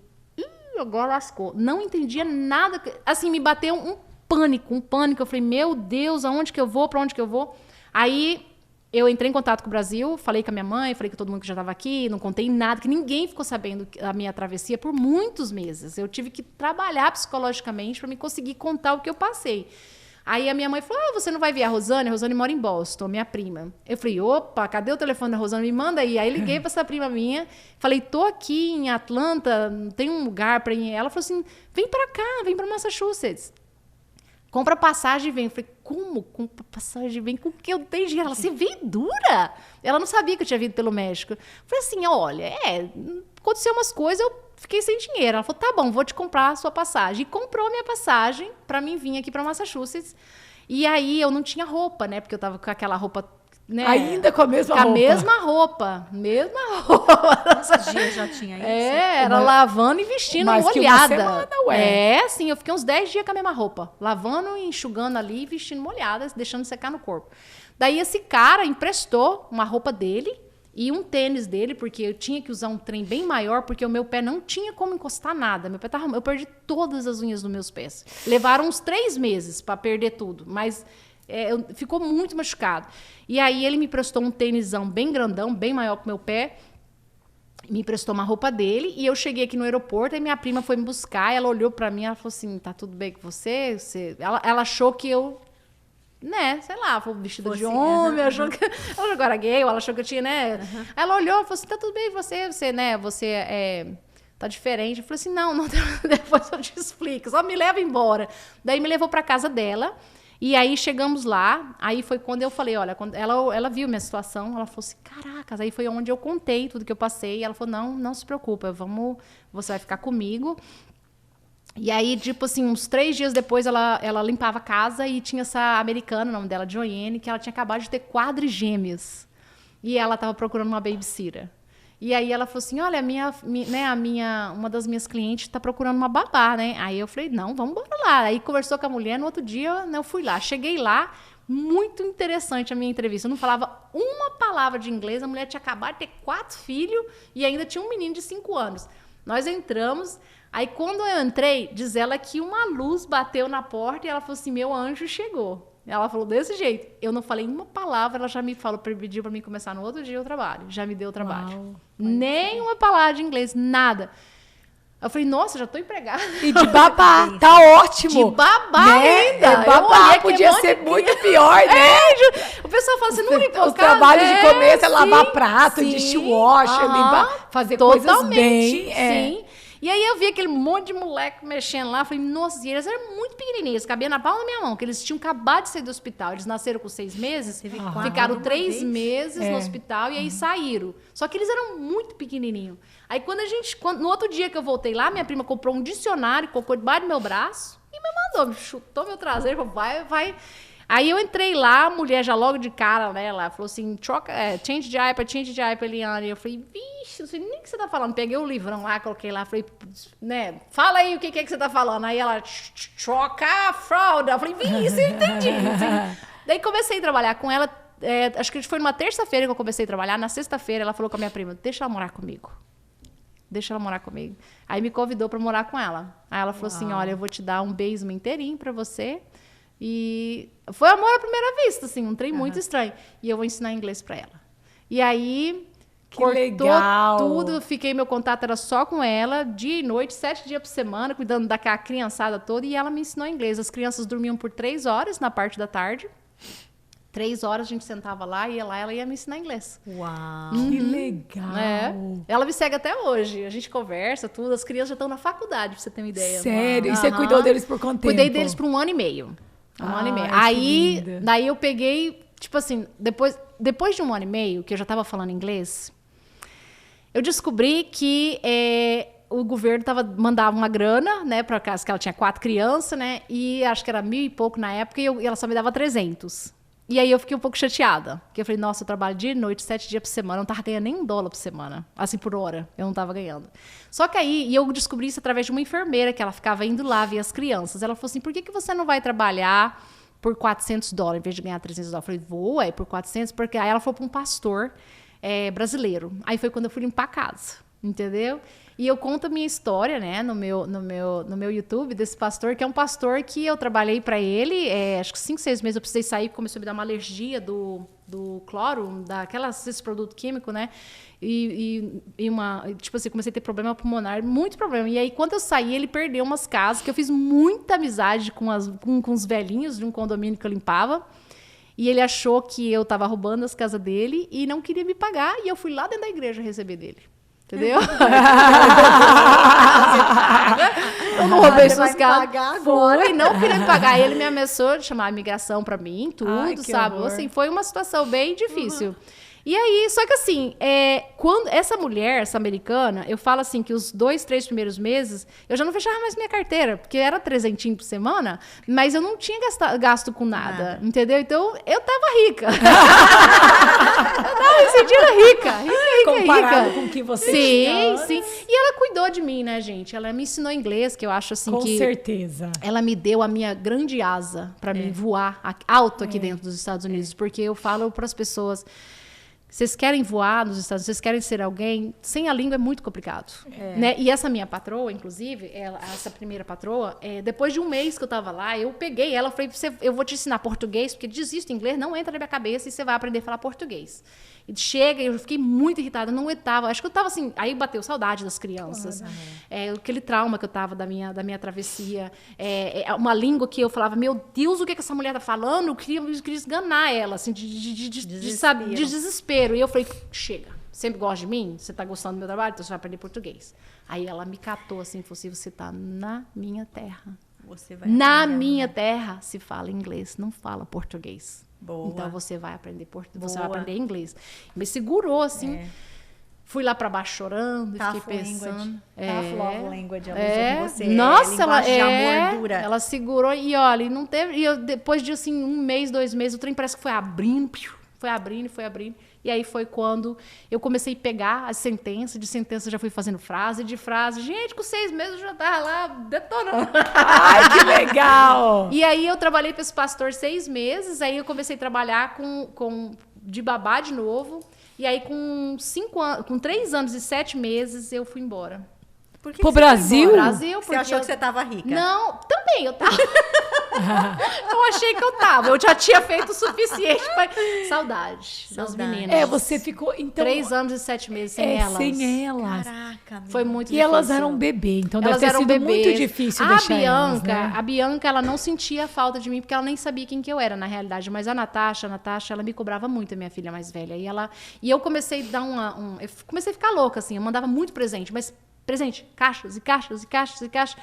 agora lascou. Não entendia nada. Assim, me bateu um pânico. Eu falei, meu Deus, aonde que eu vou? Pra onde que eu vou? Aí, eu entrei em contato com o Brasil, falei com a minha mãe, falei com todo mundo que já estava aqui, não contei nada, que ninguém ficou sabendo a minha travessia por muitos meses. Eu tive que trabalhar psicologicamente para me conseguir contar o que eu passei. Aí a minha mãe falou, você não vai ver a Rosane? A Rosane mora em Boston, minha prima. Eu falei, opa, cadê o telefone da Rosane? Me manda aí. Aí liguei para essa prima minha, falei, tô aqui em Atlanta, não tem um lugar para ir. Ela falou assim, vem para cá, vem para Massachusetts. Compra passagem e vem. Eu falei, como? Compra passagem e vem? Com o que eu tenho dinheiro? Ela, você veio dura? Ela não sabia que eu tinha vindo pelo México. Eu falei assim, olha, aconteceu umas coisas, eu fiquei sem dinheiro. Ela falou, tá bom, vou te comprar a sua passagem. E comprou a minha passagem pra mim vir aqui pra Massachusetts. E aí eu não tinha roupa, né? Porque eu tava com aquela roupa... Né? Ainda com a mesma roupa? Com a mesma roupa. Mesma roupa. Quantos dias já tinha isso? Era lavando e vestindo molhada. Que uma semana, ué. Sim, eu fiquei uns 10 dias com a mesma roupa. Lavando, enxugando ali, vestindo molhada, deixando secar no corpo. Daí esse cara emprestou uma roupa dele e um tênis dele, porque eu tinha que usar um trem bem maior, porque o meu pé não tinha como encostar nada. Meu pé eu perdi todas as unhas dos meus pés. Levaram uns 3 meses para perder tudo, mas... ficou muito machucado. E aí ele me prestou um tênisão bem grandão, bem maior que o meu pé, me emprestou uma roupa dele, e eu cheguei aqui no aeroporto, e minha prima foi me buscar, ela olhou pra mim, ela falou assim, tá tudo bem com você? Ela achou que eu, né, sei lá, foi vestida de homem, achou que eu era gay, ou ela achou que eu tinha, né? Ela olhou e falou assim, tá tudo bem com você, né, tá diferente. Eu falei assim, não, depois eu te explico, só me leva embora. Daí me levou pra casa dela. E aí chegamos lá, aí foi quando eu falei, olha, quando ela viu minha situação, ela falou assim, caracas, aí foi onde eu contei tudo que eu passei, e ela falou, não se preocupa, você vai ficar comigo. E aí, tipo assim, uns 3 dias depois, ela limpava a casa e tinha essa americana, o nome dela, Joanne, que ela tinha acabado de ter quadrigêmeos. E ela estava procurando uma babysitter. E aí ela falou assim, olha, uma das minhas clientes está procurando uma babá, né? Aí eu falei, não, vamos embora lá. Aí conversou com a mulher, no outro dia eu fui lá. Cheguei lá, muito interessante a minha entrevista. Eu não falava uma palavra de inglês, a mulher tinha acabado de ter 4 filhos e ainda tinha um menino de 5 anos. Nós entramos, aí quando eu entrei, diz ela que uma luz bateu na porta e ela falou assim, meu anjo chegou. Ela falou desse jeito. Eu não falei uma palavra, ela já me falou, pediu para mim começar no outro dia o trabalho. Já me deu o trabalho. Uau, nem uma palavra de inglês, nada. Eu falei, nossa, já tô empregada. E de babá, tá ótimo. De babá né? ainda. Babá podia ser muito pior, né? O pessoal fala, você não limpou o trabalho de começo é lavar prato, sim, dishwasher, limpar, fazer coisas bem. Sim. E aí eu vi aquele monte de moleque mexendo lá, falei, nossa, e eles eram muito pequenininhos, cabia na palma da minha mão, que eles tinham acabado de sair do hospital, eles nasceram com 6 meses, ficaram 3 meses no hospital e aí saíram. Só que eles eram muito pequenininhos. Aí no outro dia que eu voltei lá, minha prima comprou um dicionário, colocou debaixo do meu braço e me mandou, me chutou meu traseiro, falou, vai. Aí eu entrei lá, a mulher já logo de cara, né, ela falou assim, change diaper, Eliane. Eu falei, vixe, não sei nem o que você tá falando. Peguei o livrão lá, coloquei lá, falei, né, fala aí o que é que você tá falando. Aí ela, troca a fralda. Eu falei, vixe, eu entendi. Assim. Daí comecei a trabalhar com ela, acho que foi numa terça-feira que eu comecei a trabalhar. Na sexta-feira ela falou com a minha prima, deixa ela morar comigo. Aí me convidou pra morar com ela. Aí ela falou assim, olha, eu vou te dar um basement inteirinho pra você. E foi amor à primeira vista, assim, um trem muito estranho. E eu vou ensinar inglês para ela. E aí Que Cortou legal. tudo, meu contato era só com ela, dia e noite, 7 dias por semana, cuidando daquela criançada toda, e ela me ensinou inglês. As crianças dormiam por 3 horas na parte da tarde. 3 horas a gente sentava lá, ia lá, ela ia me ensinar inglês. Uau! Que legal. É. Ela me segue até hoje. A gente conversa, tudo. As crianças já estão na faculdade, pra você ter uma ideia. Sério? E você Aham. cuidou deles por quanto tempo? Cuidei deles por 1 ano e meio. Um ano e meio. Que Aí, linda. daí eu peguei, tipo assim, depois de 1 ano e meio, que eu já tava falando inglês, eu descobri que o governo mandava uma grana, né, para casa que ela tinha 4 crianças, né, e acho que era 1.000 e pouco na época, e ela só me dava 300. E aí eu fiquei um pouco chateada, porque eu falei, nossa, eu trabalho dia e noite, 7 dias por semana, eu não tava ganhando nem $1 por semana, assim, por hora, eu não tava ganhando. Só que aí, eu descobri isso através de uma enfermeira, que ela ficava indo lá ver as crianças. Ela falou assim, por que você não vai trabalhar por $400 em vez de ganhar $300? Eu falei, vou, por 400, porque aí ela foi para um pastor brasileiro. Aí foi quando eu fui limpar a casa, entendeu? E eu conto a minha história, né, no meu YouTube, desse pastor, que é um pastor que eu trabalhei para ele, acho que 5, 6 meses eu precisei sair, porque começou a me dar uma alergia do cloro, esse produto químico, né, e tipo assim, comecei a ter problema pulmonar, muito problema. E aí, quando eu saí, ele perdeu umas casas, que eu fiz muita amizade com os velhinhos de um condomínio que eu limpava, e ele achou que eu estava roubando as casas dele e não queria me pagar, e eu fui lá dentro da igreja receber dele. Entendeu? Eu não roubei suas casas. Foi, não queria me pagar. Aí ele me ameaçou de chamar a imigração pra mim, tudo, Ai, sabe? horror. Assim, foi uma situação bem difícil. E aí, só que assim, quando essa mulher, essa americana, eu falo assim que os 2, 3 primeiros meses, eu já não fechava mais minha carteira, porque era 300 por semana, mas eu não tinha gasto com nada, entendeu? Então, eu tava rica. Eu tava me sentindo rica. Comparado com o que você tinha antes. Sim. E ela cuidou de mim, né, gente? Ela me ensinou inglês, que eu acho assim Com que... certeza. Ela me deu a minha grande asa para mim voar alto aqui dentro dos Estados Unidos, porque eu falo para as pessoas... Vocês querem voar nos Estados Unidos, vocês querem ser alguém, sem a língua é muito complicado. Né? E essa minha patroa, inclusive, essa primeira patroa, depois de 1 mês que eu estava lá, eu peguei ela e falei, eu vou te ensinar português, porque desisto, inglês não entra na minha cabeça e você vai aprender a falar português. E chega, eu fiquei muito irritada, não aguentava. Acho que eu estava assim, aí bateu saudade das crianças. Aquele trauma que eu estava da minha travessia. Uma língua que eu falava, meu Deus, o que essa mulher está falando? Eu queria esganar ela, assim, de desespero. E eu falei, chega, sempre gosta de mim? Você está gostando do meu trabalho? Então você vai aprender português. Aí ela me catou assim, falou assim, você está na minha terra. Na minha terra se fala inglês, não fala português. Boa. Então você vai aprender português, você vai aprender inglês. Me segurou assim. Fui lá para baixo chorando e fiquei pensando. Tough love language, ela usou com você. Nossa, ela segurou e olha, e não teve. E eu, depois de assim 1 mês, 2 meses, o trem parece que foi abrindo. E aí foi quando eu comecei a pegar as sentenças, de sentença já fui fazendo frase de frase. Gente, com 6 meses eu já tava lá detonando. Ai, que legal! E aí eu trabalhei para esse pastor 6 meses, aí eu comecei a trabalhar de babá de novo. E aí com 3 anos e 7 meses eu fui embora. Por que Pro você Brasil? foi embora? Brasil, Você achou que você tava rica? Não, também eu tava. Eu achei que eu tava. Eu já tinha feito o suficiente para saudade das meninas. Você ficou, então... 3 anos e 7 meses sem elas. Sem elas. Caraca, Foi muito E difícil. elas eram bebê, então Elas deve ter eram sido bebês. muito difícil deixar elas, né? A Bianca, ela não sentia a falta de mim, porque ela nem sabia quem que eu era, na realidade. Mas a Natasha, ela me cobrava muito, a minha filha mais velha. E eu comecei a dar eu comecei a ficar louca, assim. Eu mandava muito presente, mas presente, caixas e caixas e caixas e caixas,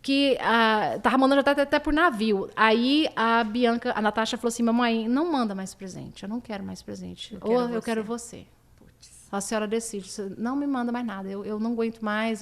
que tava mandando até por navio. Aí a Natasha falou assim, mamãe, não manda mais presente, eu não quero mais presente. Eu quero você. A senhora decide, não me manda mais nada, eu não aguento mais.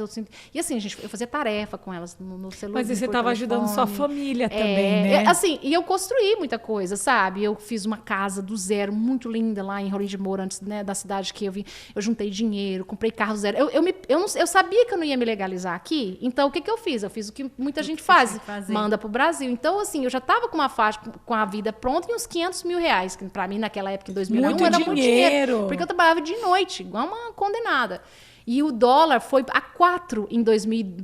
E assim, eu fazia tarefa com elas no celular. Mas você estava ajudando sua família também, né? Assim, e eu construí muita coisa, sabe? Eu fiz uma casa do zero, muito linda, lá em Rolim de Moura, antes, né, da cidade que eu vim. Eu juntei dinheiro, comprei carro zero. Eu sabia que eu não ia me legalizar aqui, então o que eu fiz? Eu fiz o que muita gente faz, manda pro Brasil. Então, assim, eu já estava com uma faixa, com a vida pronta e uns $500 mil, que pra mim, naquela época, em 2001, era muito dinheiro. Porque eu trabalhava de noite, igual uma condenada. E o dólar foi a 4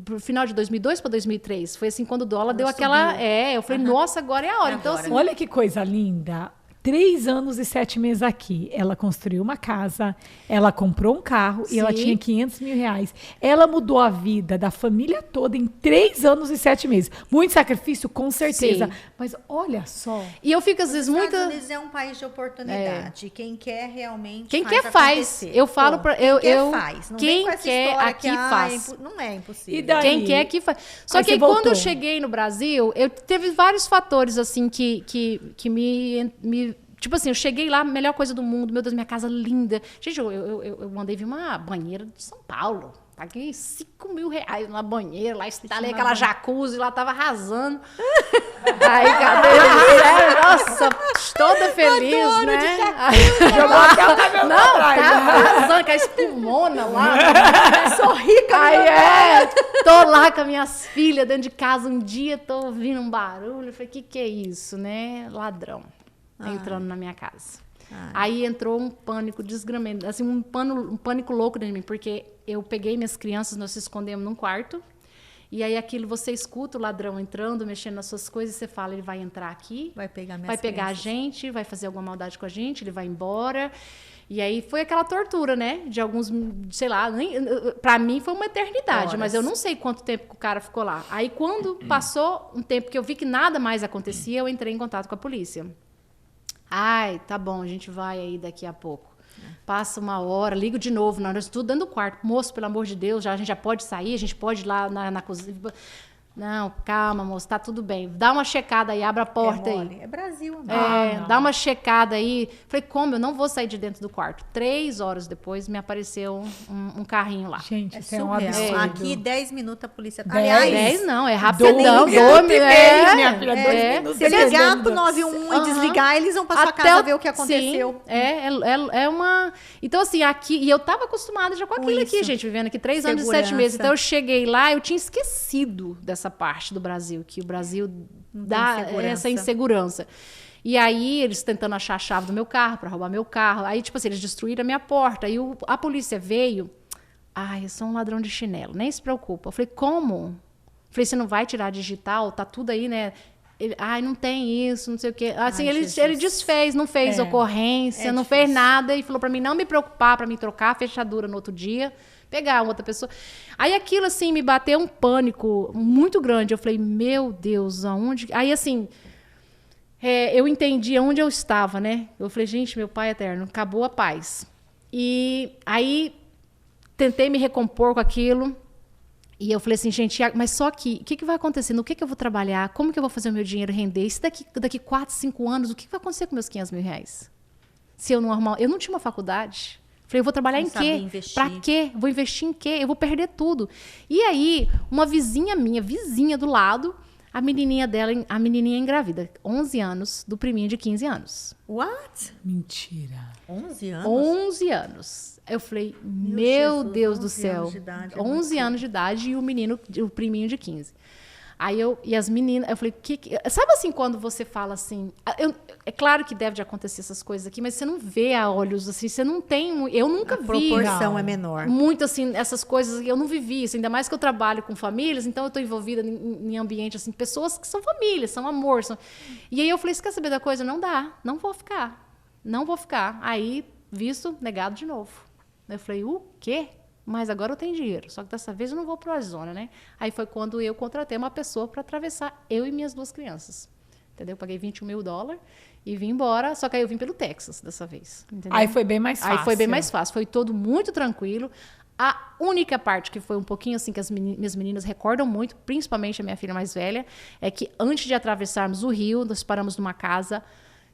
no final de 2002 para 2003. Foi assim, quando o dólar deu aquela... eu falei, nossa, agora é a hora. Então, assim, olha que coisa linda. 3 anos e 7 meses aqui. Ela construiu uma casa, ela comprou um carro e ela Sim. tinha 500 mil reais. Ela mudou a vida da família toda em 3 anos e 7 meses. Muito sacrifício, com certeza. Sim. Mas olha só. E eu fico, às vezes, Os muito... Estados Unidos é um país de oportunidade. Quem quer realmente Quem faz quer faz. acontecer. Eu falo pra... Quem quer faz. Não vem Quem com essa quer história aqui que, faz. Não é impossível. E daí? Quem quer que faz. Só Aí que você aí, quando voltou. eu cheguei no Brasil, eu teve vários fatores assim que me tipo assim, eu cheguei lá, melhor coisa do mundo, meu Deus, minha casa linda. Gente, eu mandei vir uma banheira de São Paulo. Paguei 5 mil reais numa banheira, lá instalei aquela jacuzzi, lá tava arrasando. Aí, cadê? Sério, nossa, toda feliz, né? Jogou até o cabelo Não, pra trás. tá arrasando com a espumona lá. Sou rica, Aí tô lá com as minhas filhas dentro de casa um dia, tô ouvindo um barulho, eu falei, que é isso, né? Ladrão entrando na minha casa. Aí entrou um pânico desgramento, assim, um pânico louco dentro de mim, porque eu peguei minhas crianças, nós se escondemos num quarto, e aí aquilo, você escuta o ladrão entrando, mexendo nas suas coisas, e você fala, ele vai entrar aqui, vai pegar minhas vai pegar crianças. a gente, vai fazer alguma maldade com a gente, ele vai embora. E aí foi aquela tortura, né? De alguns, sei lá, pra mim foi uma eternidade, Horas. mas eu não sei quanto tempo que o cara ficou lá. Aí quando passou um tempo que eu vi que nada mais acontecia, eu entrei em contato com a polícia. Ai, tá bom, a gente vai aí daqui a pouco. Passa uma hora, ligo de novo, na hora de tudo dentro do quarto. Moço, pelo amor de Deus, a gente já pode sair, a gente pode ir lá na cozinha. Não, calma, moço, tá tudo bem. Dá uma checada aí, abre a porta aí. É Brasil, amor. Dá uma checada aí. Falei, como? Eu não vou sair de dentro do quarto. 3 horas depois, me apareceu um carrinho lá. Gente, É isso é um surreal. absurdo. Aqui, 10 minutos a polícia... 10? Aliás, 10 não, é 12 rapidão. minutos e meio, minha filha, 2 minutos. se e meio. ligar pro 911 e desligar, eles vão pra sua casa ver o que aconteceu. Sim, é uma... Então, assim, aqui... E eu tava acostumada já com aquilo aqui, gente, vivendo aqui 3 anos e 7 meses. Então, eu cheguei lá, eu tinha esquecido dessa parte do Brasil, que o Brasil dá essa insegurança. E aí, eles tentando achar a chave do meu carro, para roubar meu carro. Aí, tipo assim, eles destruíram a minha porta. Aí, a polícia veio... Ai, eu sou um ladrão de chinelo, nem se preocupa. Eu falei, como? Falei, você não vai tirar digital? Tá tudo aí, né? Ele, ai, não tem isso, não sei o quê. Assim, ele desfez, não fez ocorrência, não fez nada. E falou para mim não me preocupar, para me trocar a fechadura no outro dia, pegar outra pessoa. Aí aquilo, assim, me bateu um pânico muito grande. Eu falei, meu Deus, aonde... Aí, assim, eu entendi onde eu estava, né? Eu falei, gente, meu pai eterno, acabou a paz. E aí, tentei me recompor com aquilo. E eu falei assim, gente, mas só que, o que vai acontecer? No que eu vou trabalhar? Como que eu vou fazer o meu dinheiro render? E se daqui 4, 5 anos, o que vai acontecer com meus 500 mil reais? Se eu não arrumar... Eu não tinha uma faculdade. Falei, eu vou trabalhar em quê? Pra quê? Vou investir em quê? Eu vou perder tudo. E aí, uma vizinha minha, vizinha do lado, a menininha engravida, 11 anos, do priminho de 15 anos. What? Mentira. 11 anos? 11 anos. Eu falei, meu Jesus, Deus do 11 céu. anos de idade, é 11 muito anos de idade e o priminho de 15. Aí e as meninas, eu falei, sabe assim, quando você fala assim, é claro que deve de acontecer essas coisas aqui, mas você não vê a olhos assim, você não tem, eu nunca vi. A proporção é menor. Muito assim, essas coisas, eu não vivi isso, ainda mais que eu trabalho com famílias, então eu estou envolvida em ambiente, assim, pessoas que são famílias, são amor. E aí eu falei, você quer saber da coisa? Não dá, não vou ficar. Aí, visto, negado de novo. Eu falei, o quê? Mas agora eu tenho dinheiro, só que dessa vez eu não vou para a zona, né? Aí foi quando eu contratei uma pessoa para atravessar eu e minhas 2 crianças. Entendeu? Eu paguei $21 mil e vim embora, só que aí eu vim pelo Texas dessa vez. Entendeu? Aí foi bem mais fácil. Aí foi bem mais fácil, foi todo muito tranquilo. A única parte que foi um pouquinho assim, que as minhas meninas recordam muito, principalmente a minha filha mais velha, é que antes de atravessarmos o rio, nós paramos numa casa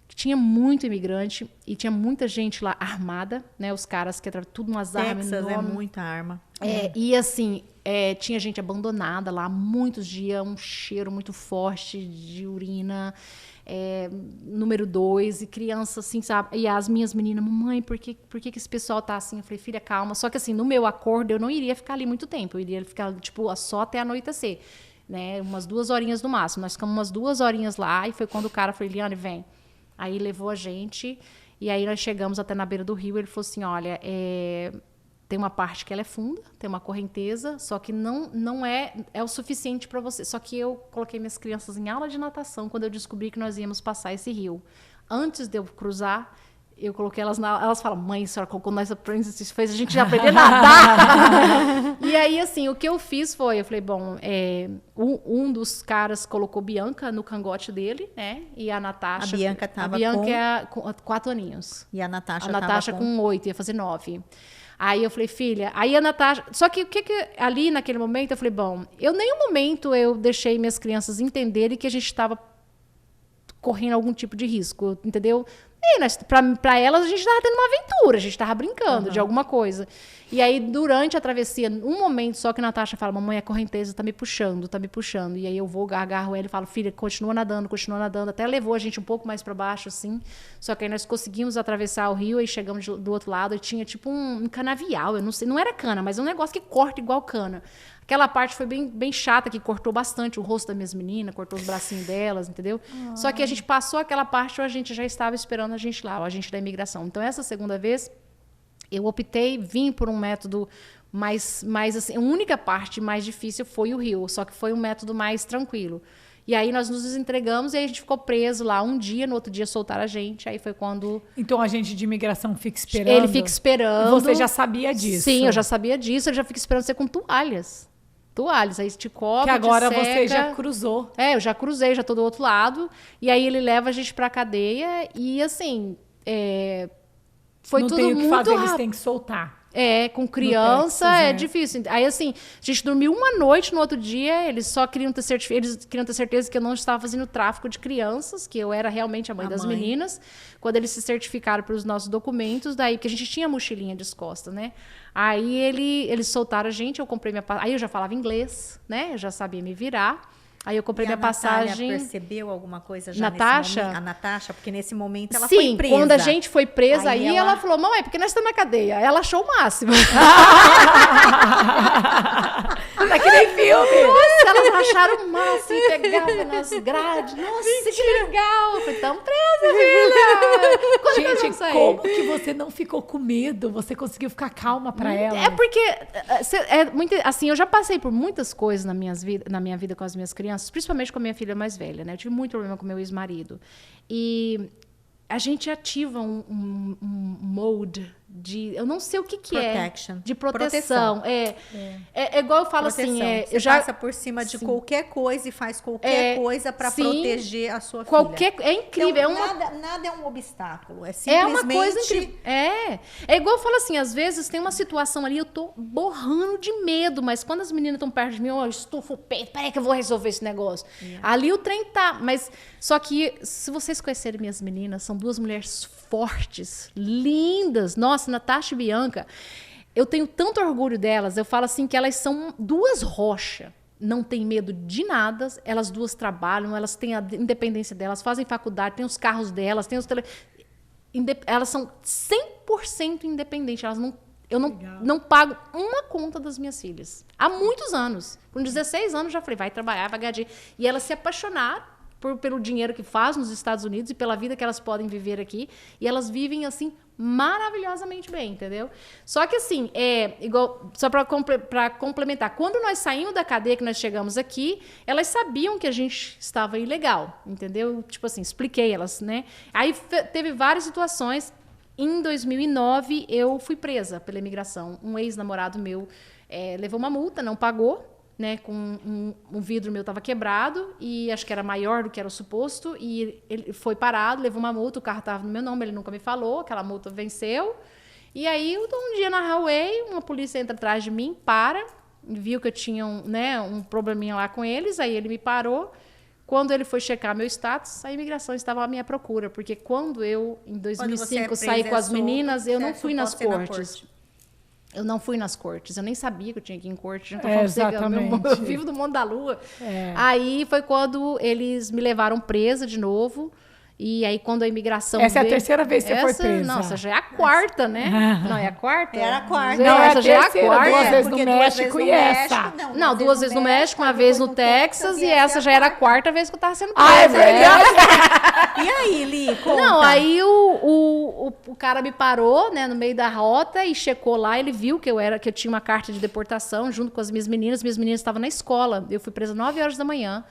que tinha muito imigrante e tinha muita gente lá armada, né? Os caras que atravesaram tudo umas armas Texas enormes. é muita arma. E assim, tinha gente abandonada lá há muitos dias, um cheiro muito forte de urina, número 2, e criança assim, sabe? E as minhas meninas, mamãe, por que esse pessoal tá assim? Eu falei, filha, calma. Só que assim, no meu acordo, eu não iria ficar ali muito tempo, eu iria ficar, tipo, só até anoitecer, né? Umas 2 horinhas no máximo. Nós ficamos umas 2 horinhas lá, e foi quando o cara falou, Eliane, vem. Aí levou a gente, e aí nós chegamos até na beira do rio, ele falou assim, olha, tem uma parte que ela é funda, tem uma correnteza, só que não é o suficiente para você. Só que eu coloquei minhas crianças em aula de natação quando eu descobri que nós íamos passar esse rio. antes de eu cruzar, eu coloquei elas elas falam, mãe, a senhora colocou nós isso fez a gente já aprender a nadar. E aí, assim, o que eu fiz foi, eu falei, bom, um dos caras colocou Bianca no cangote dele, né? E a Natasha... A Bianca tava com 4 aninhos. E a Natasha tava com 8, ia fazer 9. Aí eu falei, filha... Aí a Natasha... Só que o que ali, naquele momento, eu falei, bom, em nenhum momento eu deixei minhas crianças entenderem que a gente estava correndo algum tipo de risco, entendeu? E para elas, a gente estava tendo uma aventura, a gente estava brincando de alguma coisa. E aí, durante a travessia, um momento só que a Natasha fala, mamãe, a correnteza está me puxando, tá me puxando. E aí eu vou, agarro ela e falo, filha, continua nadando. Até levou a gente um pouco mais para baixo, assim. Só que aí nós conseguimos atravessar o rio e chegamos do outro lado e tinha tipo um canavial, eu não sei, não era cana, mas é um negócio que corta igual cana. Aquela parte foi bem chata, que cortou bastante o rosto das minhas meninas, cortou os bracinhos delas, entendeu? Só que a gente passou aquela parte, a gente já estava esperando a gente lá, o agente da imigração. Então, essa segunda vez, eu vim por um método mais assim, a única parte mais difícil foi o rio, só que foi um método mais tranquilo. E aí nós nos entregamos e aí a gente ficou preso lá um dia, no outro dia soltaram a gente, aí foi quando... Então a agente de imigração fica esperando? Ele fica esperando. E você já sabia disso? Sim, eu já sabia disso, ele já fica esperando você com toalhas, aí te cobre, que agora te seca. Você já cruzou. Eu já cruzei, já tô do outro lado. E aí ele leva a gente pra cadeia e, assim, foi não tudo tem o que muito fazer, rápido. eles têm que soltar. Com criança Texas, é difícil. Aí, assim, a gente dormiu uma noite, no outro dia, eles só queriam ter certeza que eu não estava fazendo tráfico de crianças, que eu era realmente a mãe das meninas. Quando eles se certificaram pelos nossos documentos, daí, porque a gente tinha mochilinha de costas, né? Aí eles soltaram a gente, eu comprei minha... Aí eu já falava inglês, né? Eu já sabia me virar. Aí eu comprei minha passagem. A percebeu alguma coisa já Natasha? nesse momento? A Natasha, porque nesse momento ela Sim, foi presa. quando a gente foi presa, aí ela falou, mamãe, porque nós estamos na cadeia. Ela achou o máximo. Tá que nem filme. Nossa, elas acharam o máximo e pegavam nas grades. Nossa, que legal. Eu falei, estamos presas, filha. Gente, como que você não ficou com medo? Você conseguiu ficar calma pra ela? É porque, muito, assim, eu já passei por muitas coisas na minha vida com as minhas crianças, principalmente com a minha filha mais velha, né? Eu tive muito problema com meu ex-marido. E a gente ativa um mode de... Eu não sei o que Protection. é. De proteção. É igual eu falo proteção. assim... Você passa por cima de qualquer coisa e faz qualquer coisa para proteger a sua filha. É incrível. Então, nada é um obstáculo. É simplesmente... É uma coisa incrível. É igual eu falo assim, às vezes tem uma situação ali, eu tô borrando de medo, mas quando as meninas estão perto de mim, eu estufo o peito, peraí que eu vou resolver esse negócio. Ali o trem tá, mas só que se vocês conhecerem minhas meninas, são 2 mulheres fortes, lindas. Nossa, Natasha e Bianca, eu tenho tanto orgulho delas, eu falo assim que elas são 2 rochas. Não tem medo de nada, elas 2 trabalham, elas têm a independência delas, fazem faculdade, têm os carros delas, têm os elas são 100% independentes, eu não pago uma conta das minhas filhas. Há muitos anos. Com 16 anos já falei, vai trabalhar, vai ganhar dinheiro. E elas se apaixonaram pelo dinheiro que faz nos Estados Unidos e pela vida que elas podem viver aqui. E elas vivem, assim, maravilhosamente bem, entendeu? Só que, assim, igual, só para complementar, quando nós saímos da cadeia, que nós chegamos aqui, elas sabiam que a gente estava ilegal, entendeu? Tipo assim, expliquei elas, né? Aí teve várias situações. Em 2009, eu fui presa pela imigração. Um ex-namorado meu levou uma multa, não pagou, né, com um vidro meu estava quebrado e acho que era maior do que era o suposto e ele foi parado, levou uma multa, o carro estava no meu nome, ele nunca me falou, aquela multa venceu e aí um dia na highway uma polícia entra atrás de mim, viu que eu tinha um probleminha lá com eles, aí ele me parou. Quando ele foi checar meu status, a imigração estava à minha procura, porque quando eu, em 2005, saí com as meninas, eu não fui nas cortes. Eu não fui nas cortes, eu nem sabia que eu tinha que ir em corte. Exatamente. Eu vivo do mundo da lua. Aí foi quando eles me levaram presa de novo. E aí, quando a imigração Essa é a terceira vez que você foi presa. Nossa, já é a quarta, né? Não, é a quarta? Era a quarta. Não, essa já é a terceira, quarta. 2 vezes no México e essa. Não, 2 vezes no México, uma vez no Texas, e essa já era a quarta vez que eu tava sendo presa. Ah, é verdade? E aí, Li, conta. Não, aí o cara me parou, né, no meio da rota e checou lá, ele viu que eu tinha uma carta de deportação junto com as minhas meninas estavam na escola. Eu fui presa 9 horas da manhã.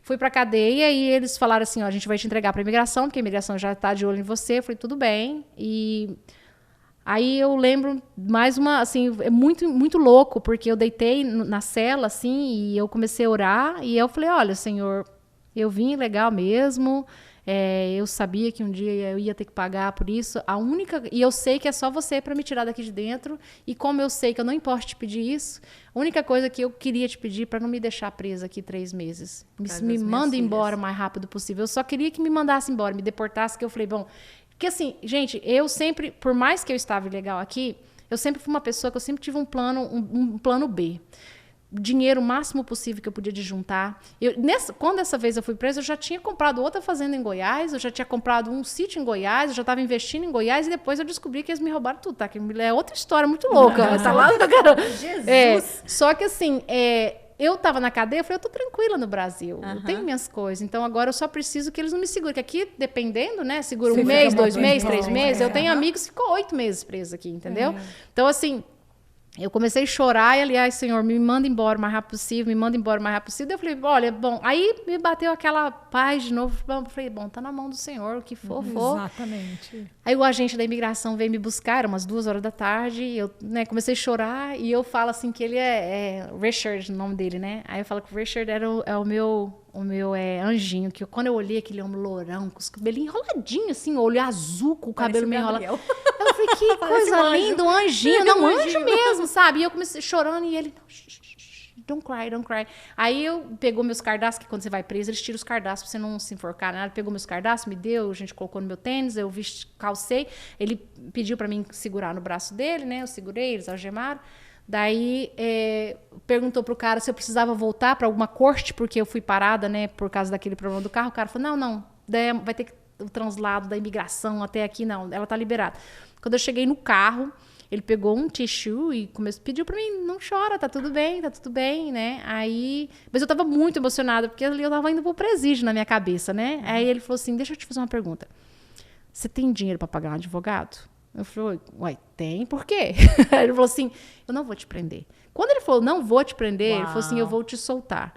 Fui pra cadeia e eles falaram assim, ó, a gente vai te entregar pra imigração, porque a imigração já tá de olho em você. Eu falei, tudo bem. E aí eu lembro mais uma, assim, é muito, muito louco, porque eu deitei na cela, assim, e eu comecei a orar, e eu falei, olha, Senhor, eu vim legal mesmo, eu sabia que um dia eu ia ter que pagar por isso, e eu sei que é só você para me tirar daqui de dentro, e como eu sei que eu não importo te pedir isso, a única coisa que eu queria te pedir para não me deixar presa aqui 3 meses, me manda embora o mais rápido possível, eu só queria que me mandasse embora, me deportasse, que eu falei, bom, porque assim, gente, eu sempre, por mais que eu estava ilegal aqui, eu sempre fui uma pessoa que eu sempre tive um plano B. Dinheiro o máximo possível que eu podia de juntar. Quando essa vez eu fui presa, eu já tinha comprado outra fazenda em Goiás, eu já tinha comprado um sítio em Goiás, eu já estava investindo em Goiás, e depois eu descobri que eles me roubaram tudo, tá? Que é outra história muito louca. Tá lá no Jesus! Só que assim, eu estava na cadeia, eu falei, eu tô tranquila no Brasil, eu tenho minhas coisas, então agora eu só preciso que eles não me segurem, que aqui, dependendo, né, segura 1 mês, 2 meses, 3 meses, eu tenho amigos que ficou 8 meses presos aqui, entendeu? Então, assim, eu comecei a chorar e, aliás, Senhor, me manda embora o mais rápido possível, me manda embora o mais rápido possível. Eu falei, olha, bom, aí me bateu aquela paz de novo. Eu falei, bom, tá na mão do Senhor, o que for, for. Exatamente. Aí o agente da imigração veio me buscar, era umas 2 horas da tarde, eu comecei a chorar e eu falo assim que ele é Richard, o nome dele, né? Aí eu falo que o Richard é o meu anjinho, que quando eu olhei aquele homem lourão, com os cabelinhos enroladinhos, assim, olho azul, com o cabelo meio enrolado. Eu falei, que coisa linda, um anjinho, não, um anjo mesmo, sabe? E eu comecei chorando e ele, don't cry, don't cry. Aí pegou meus cardaços, que quando você vai preso, eles tiram os cardaços pra você não se enforcar, né? Ele pegou meus cardaços, me deu, a gente colocou no meu tênis, eu calcei, ele pediu pra mim segurar no braço dele, né? Eu segurei, eles algemaram. Daí perguntou pro cara se eu precisava voltar para alguma corte, porque eu fui parada, né, por causa daquele problema do carro. O cara falou, não, vai ter o translado da imigração até aqui, não, ela tá liberada. Quando eu cheguei no carro, ele pegou um tissue e pediu para mim, não chora, tá tudo bem, né? Aí, mas eu tava muito emocionada, porque ali eu tava indo pro presídio na minha cabeça, né? Aí ele falou assim, deixa eu te fazer uma pergunta. Você tem dinheiro para pagar um advogado? Eu falei, uai, tem? Por quê? Ele falou assim, eu não vou te prender. Quando ele falou, não vou te prender, ele falou assim, eu vou te soltar.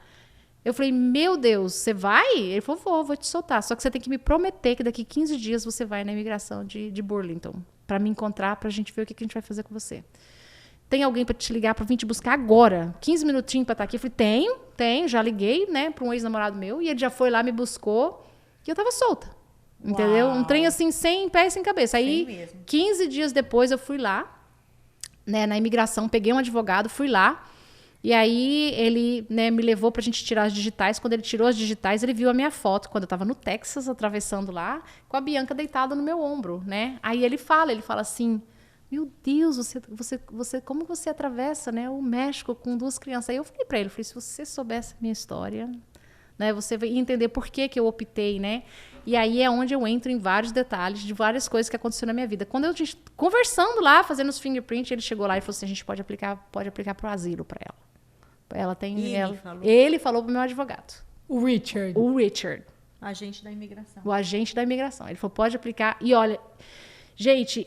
Eu falei, meu Deus, você vai? Ele falou, vou te soltar. Só que você tem que me prometer que daqui 15 dias você vai na imigração de Burlington para me encontrar, pra gente ver o que a gente vai fazer com você. Tem alguém para te ligar para vir te buscar agora? 15 minutinhos para estar aqui. Eu falei, tenho, já liguei, né, para um ex-namorado meu, e ele já foi lá, me buscou, e eu tava solta. Entendeu? Um trem assim, sem pé e sem cabeça. Aí, 15 dias depois, eu fui lá, né, na imigração, peguei um advogado, fui lá, e aí ele, né, me levou pra gente tirar as digitais. Quando ele tirou as digitais, ele viu a minha foto, quando eu tava no Texas, atravessando lá, com a Bianca deitada no meu ombro, né? Aí ele fala assim, meu Deus, você como você atravessa, né, o México com 2 crianças? Aí eu falei pra ele, se você soubesse a minha história, né, você vai entender por que eu optei, né? E aí é onde eu entro em vários detalhes de várias coisas que aconteceram na minha vida. Quando eu conversando lá, fazendo os fingerprints, ele chegou lá e falou assim, a gente pode aplicar para o asilo para ela. Ela tem, ele falou pro meu advogado. O Richard. Agente da imigração. O agente da imigração. Ele falou, pode aplicar. E olha, gente,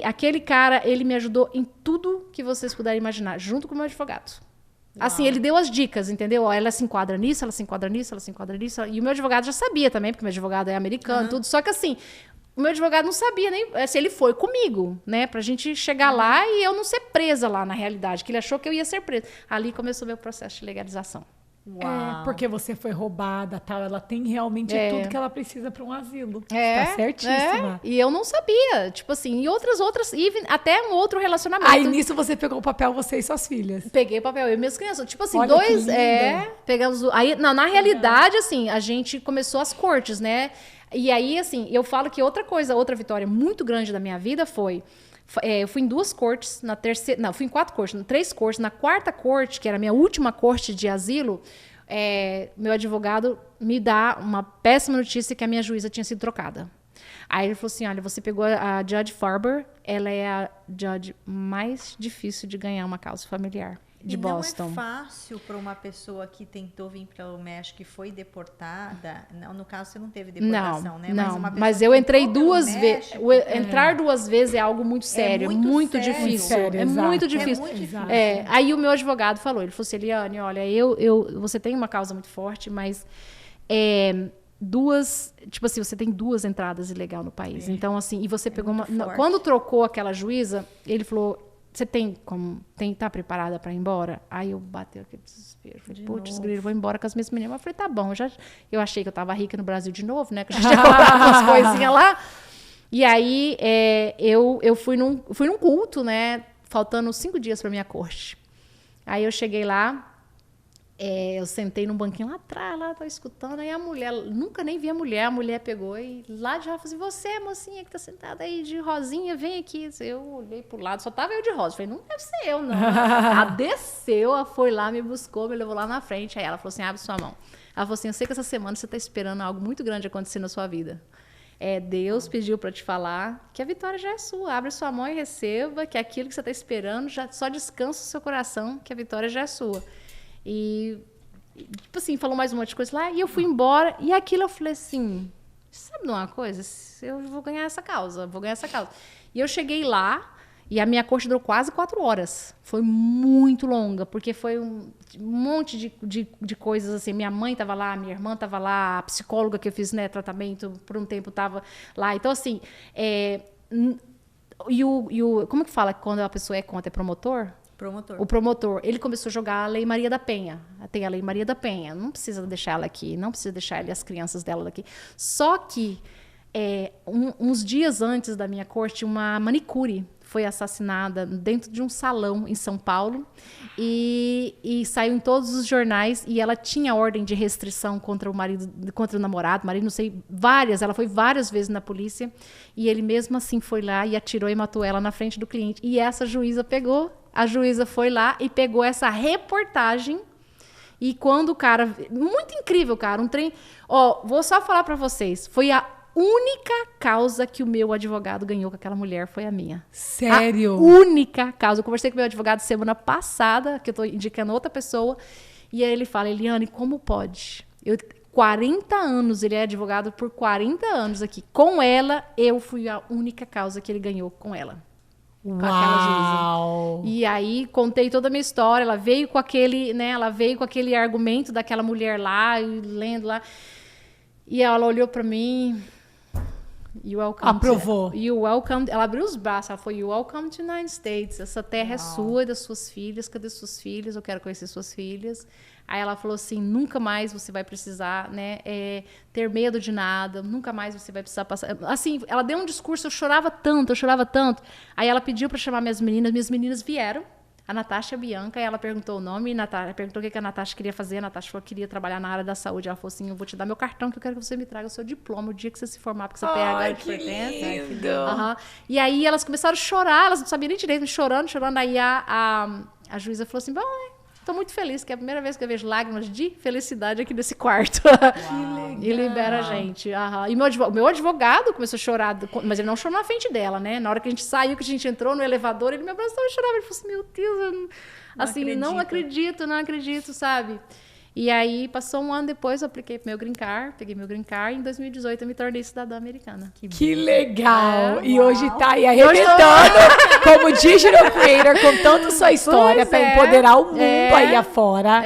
aquele cara, ele me ajudou em tudo que vocês puderem imaginar, junto com o meu advogado. Assim, ele deu as dicas, entendeu? Ó, ela se enquadra nisso, ela se enquadra nisso, ela se enquadra nisso. E o meu advogado já sabia também, porque meu advogado é americano, tudo. Só que assim, o meu advogado não sabia nem... Assim, ele foi comigo, né? Pra gente chegar lá e eu não ser presa lá, na realidade. Que ele achou que eu ia ser presa. Ali começou meu processo de legalização. Porque você foi roubada, tal. Ela tem realmente tudo que ela precisa para um asilo. Tá certíssima. E eu não sabia. Tipo assim, e outras, even, até um outro relacionamento. Aí nisso você pegou o papel, você e suas filhas. Peguei o papel, eu e minhas crianças. Tipo assim, Olha que lindo. Pegamos. Aí, não, na realidade, assim, a gente começou as cortes, né? E aí, assim, eu falo que outra vitória muito grande da minha vida foi. Eu fui em 2 cortes, na terceira... Não, fui em 4 cortes, 3 cortes. Na 4ª corte, que era a minha última corte de asilo, meu advogado me dá uma péssima notícia que a minha juíza tinha sido trocada. Aí ele falou assim, olha, você pegou a Judge Farber, ela é a judge mais difícil de ganhar uma causa familiar de Boston. Não é fácil para uma pessoa que tentou vir para o México e foi deportada. Não, no caso, você não teve deportação, né? Não, mas eu entrei 2 vezes. Entrar 2 vezes é algo muito sério, muito difícil. É muito difícil. Aí o meu advogado falou, ele falou assim, Eliane, olha, você tem uma causa muito forte, mas tipo assim, você tem 2 entradas ilegal no país. Então, assim, e você pegou uma... forte. Quando trocou aquela juíza, ele falou, você tá preparada para ir embora? Aí eu bateu aquele desespero. Falei, putz, grilo, vou embora com as minhas meninas. Eu falei, tá bom, eu achei que eu tava rica no Brasil de novo, né? Que eu já tinha comprado umas coisinhas lá. E aí, eu fui num culto, né? Faltando 5 dias para minha corte. Aí eu cheguei lá, eu sentei num banquinho lá atrás, lá, tô escutando, aí a mulher, nunca nem vi a mulher pegou e lá já falou assim, você, mocinha que tá sentada aí de rosinha, vem aqui. Eu olhei pro lado, só tava eu de rosa, falei, não deve ser eu, não. Ela desceu, ela foi lá, me buscou, me levou lá na frente, aí ela falou assim, abre sua mão. Ela falou assim, eu sei que essa semana você tá esperando algo muito grande acontecer na sua vida. Deus pediu para te falar que a vitória já é sua. Abre sua mão e receba, que aquilo que você está esperando, só descansa o seu coração, que a vitória já é sua. E, tipo assim, falou mais um monte de coisa lá, e eu fui embora, e aquilo eu falei assim, sabe de uma coisa? Eu vou ganhar essa causa. E eu cheguei lá, e a minha corte durou quase 4 horas. Foi muito longa, porque foi um monte de coisas, assim. Minha mãe estava lá, minha irmã estava lá, a psicóloga que eu fiz, né, tratamento por um tempo estava lá. Então, assim, como que fala quando a pessoa é contra? É promotor? Promotor. O promotor, ele começou a jogar a Lei Maria da Penha. Tem a Lei Maria da Penha, não precisa deixar ela aqui, não precisa deixar ela e as crianças dela daqui. Só que, uns dias antes da minha corte, uma manicure foi assassinada dentro de um salão em São Paulo e saiu em todos os jornais, e ela tinha ordem de restrição contra o marido, contra o namorado, não sei, ela foi várias vezes na polícia, e ele mesmo assim foi lá e atirou e matou ela na frente do cliente. E essa juíza a juíza foi lá e pegou essa reportagem, e quando o cara, muito incrível, cara, um trem, vou só falar para vocês, foi a única causa que o meu advogado ganhou com aquela mulher, foi a minha. Sério? A única causa. Eu conversei com o meu advogado semana passada, que eu estou indicando outra pessoa, e aí ele fala, Eliane, como pode? 40 anos, ele é advogado por 40 anos aqui. Com ela, eu fui a única causa que ele ganhou com ela. Com aquela juíza. E aí, contei toda a minha história, ela veio com aquele, né, argumento daquela mulher lá, lendo lá, e ela olhou para mim... Aprovou. Ela abriu os braços, ela falou, you welcome to the United States. Essa terra é sua e das suas filhas. Cadê suas filhas? Eu quero conhecer suas filhas. Aí ela falou assim, nunca mais você vai precisar, né, ter medo de nada, nunca mais você vai precisar passar... Assim, ela deu um discurso, eu chorava tanto. Aí ela pediu para chamar minhas meninas vieram, a Natasha e a Bianca, e ela perguntou o nome, perguntou o que a Natasha queria fazer, a Natasha falou que queria trabalhar na área da saúde. Ela falou assim, eu vou te dar meu cartão, que eu quero que você me traga o seu diploma o dia que você se formar, porque você tem agora de pertence. Lindo. E aí elas começaram a chorar, elas não sabiam nem direito, chorando, aí a juíza falou assim, bom, estou muito feliz, que é a primeira vez que eu vejo lágrimas de felicidade aqui nesse quarto. E libera a gente. E meu advogado começou a chorar, mas ele não chorou na frente dela, né? Na hora que a gente saiu, que a gente entrou no elevador, ele me abraçou e chorava. Ele falou assim, meu Deus, não acredito, sabe? E aí, passou um ano depois, eu apliquei pro peguei meu green card, e em 2018 eu me tornei cidadã americana. Que legal! E hoje tá aí arrebentando como digital creator, contando sua história para empoderar o mundo aí afora.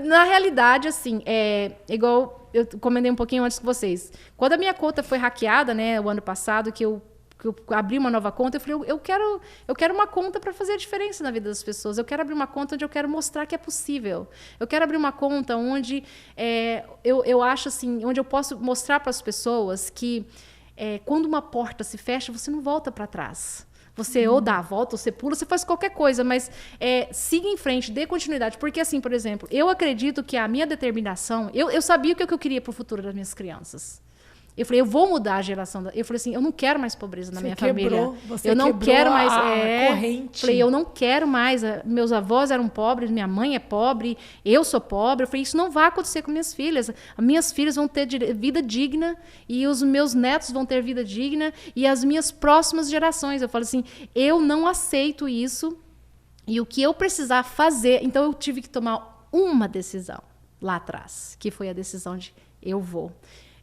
Na realidade, assim, igual eu comentei um pouquinho antes com vocês. Quando a minha conta foi hackeada, né, o ano passado, que eu abri uma nova conta, eu falei, eu quero uma conta para fazer a diferença na vida das pessoas. Eu quero abrir uma conta onde eu quero mostrar que é possível. Eu quero abrir uma conta onde eu acho assim, onde eu posso mostrar para as pessoas que quando uma porta se fecha, você não volta para trás. Você ou dá a volta, ou você pula, você faz qualquer coisa, mas siga em frente, dê continuidade. Porque, assim, por exemplo, eu acredito que a minha determinação... Eu sabia o que eu queria para o futuro das minhas crianças. Eu falei, eu vou mudar a geração. Eu falei assim, eu não quero mais pobreza na minha família. Eu não quero mais corrente. Falei, eu não quero mais. Meus avós eram pobres, minha mãe é pobre, eu sou pobre. Eu falei, isso não vai acontecer com minhas filhas. As minhas filhas vão ter vida digna e os meus netos vão ter vida digna e as minhas próximas gerações. Eu falei assim, eu não aceito isso e o que eu precisar fazer. Então eu tive que tomar uma decisão lá atrás, que foi a decisão de eu vou.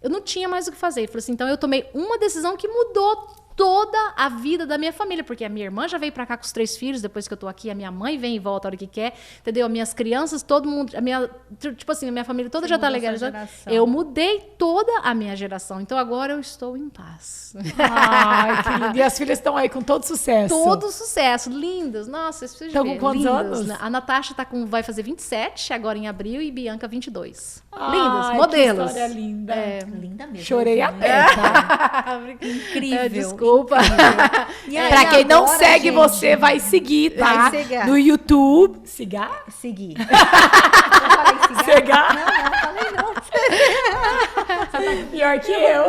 Eu não tinha mais o que fazer. Eu falei assim, então eu tomei uma decisão que mudou toda a vida da minha família, porque a minha irmã já veio pra cá com os 3 filhos, depois que eu tô aqui, a minha mãe vem e volta a hora que quer, entendeu? As minhas crianças, todo mundo, tipo assim, a minha família toda já tá legalizada. Eu mudei toda a minha geração, então agora eu estou em paz. Ai, que lindo. E as filhas estão aí com todo sucesso. Todo sucesso, lindas. Nossa, vocês precisam Estão ver. com quantos lindas, anos? né? A Natasha vai fazer 27 agora em abril e Bianca 22. Ai, Lindas, modelos. Que história linda. Linda mesmo. Chorei até, tá? Incrível. Desculpa. E aí, Pra quem não agora, segue gente, você, vai seguir, tá? Vai seguir. No YouTube. Sigar? Seguir. Eu falei cigarro? Cegar? Não, falei não. Pior que eu.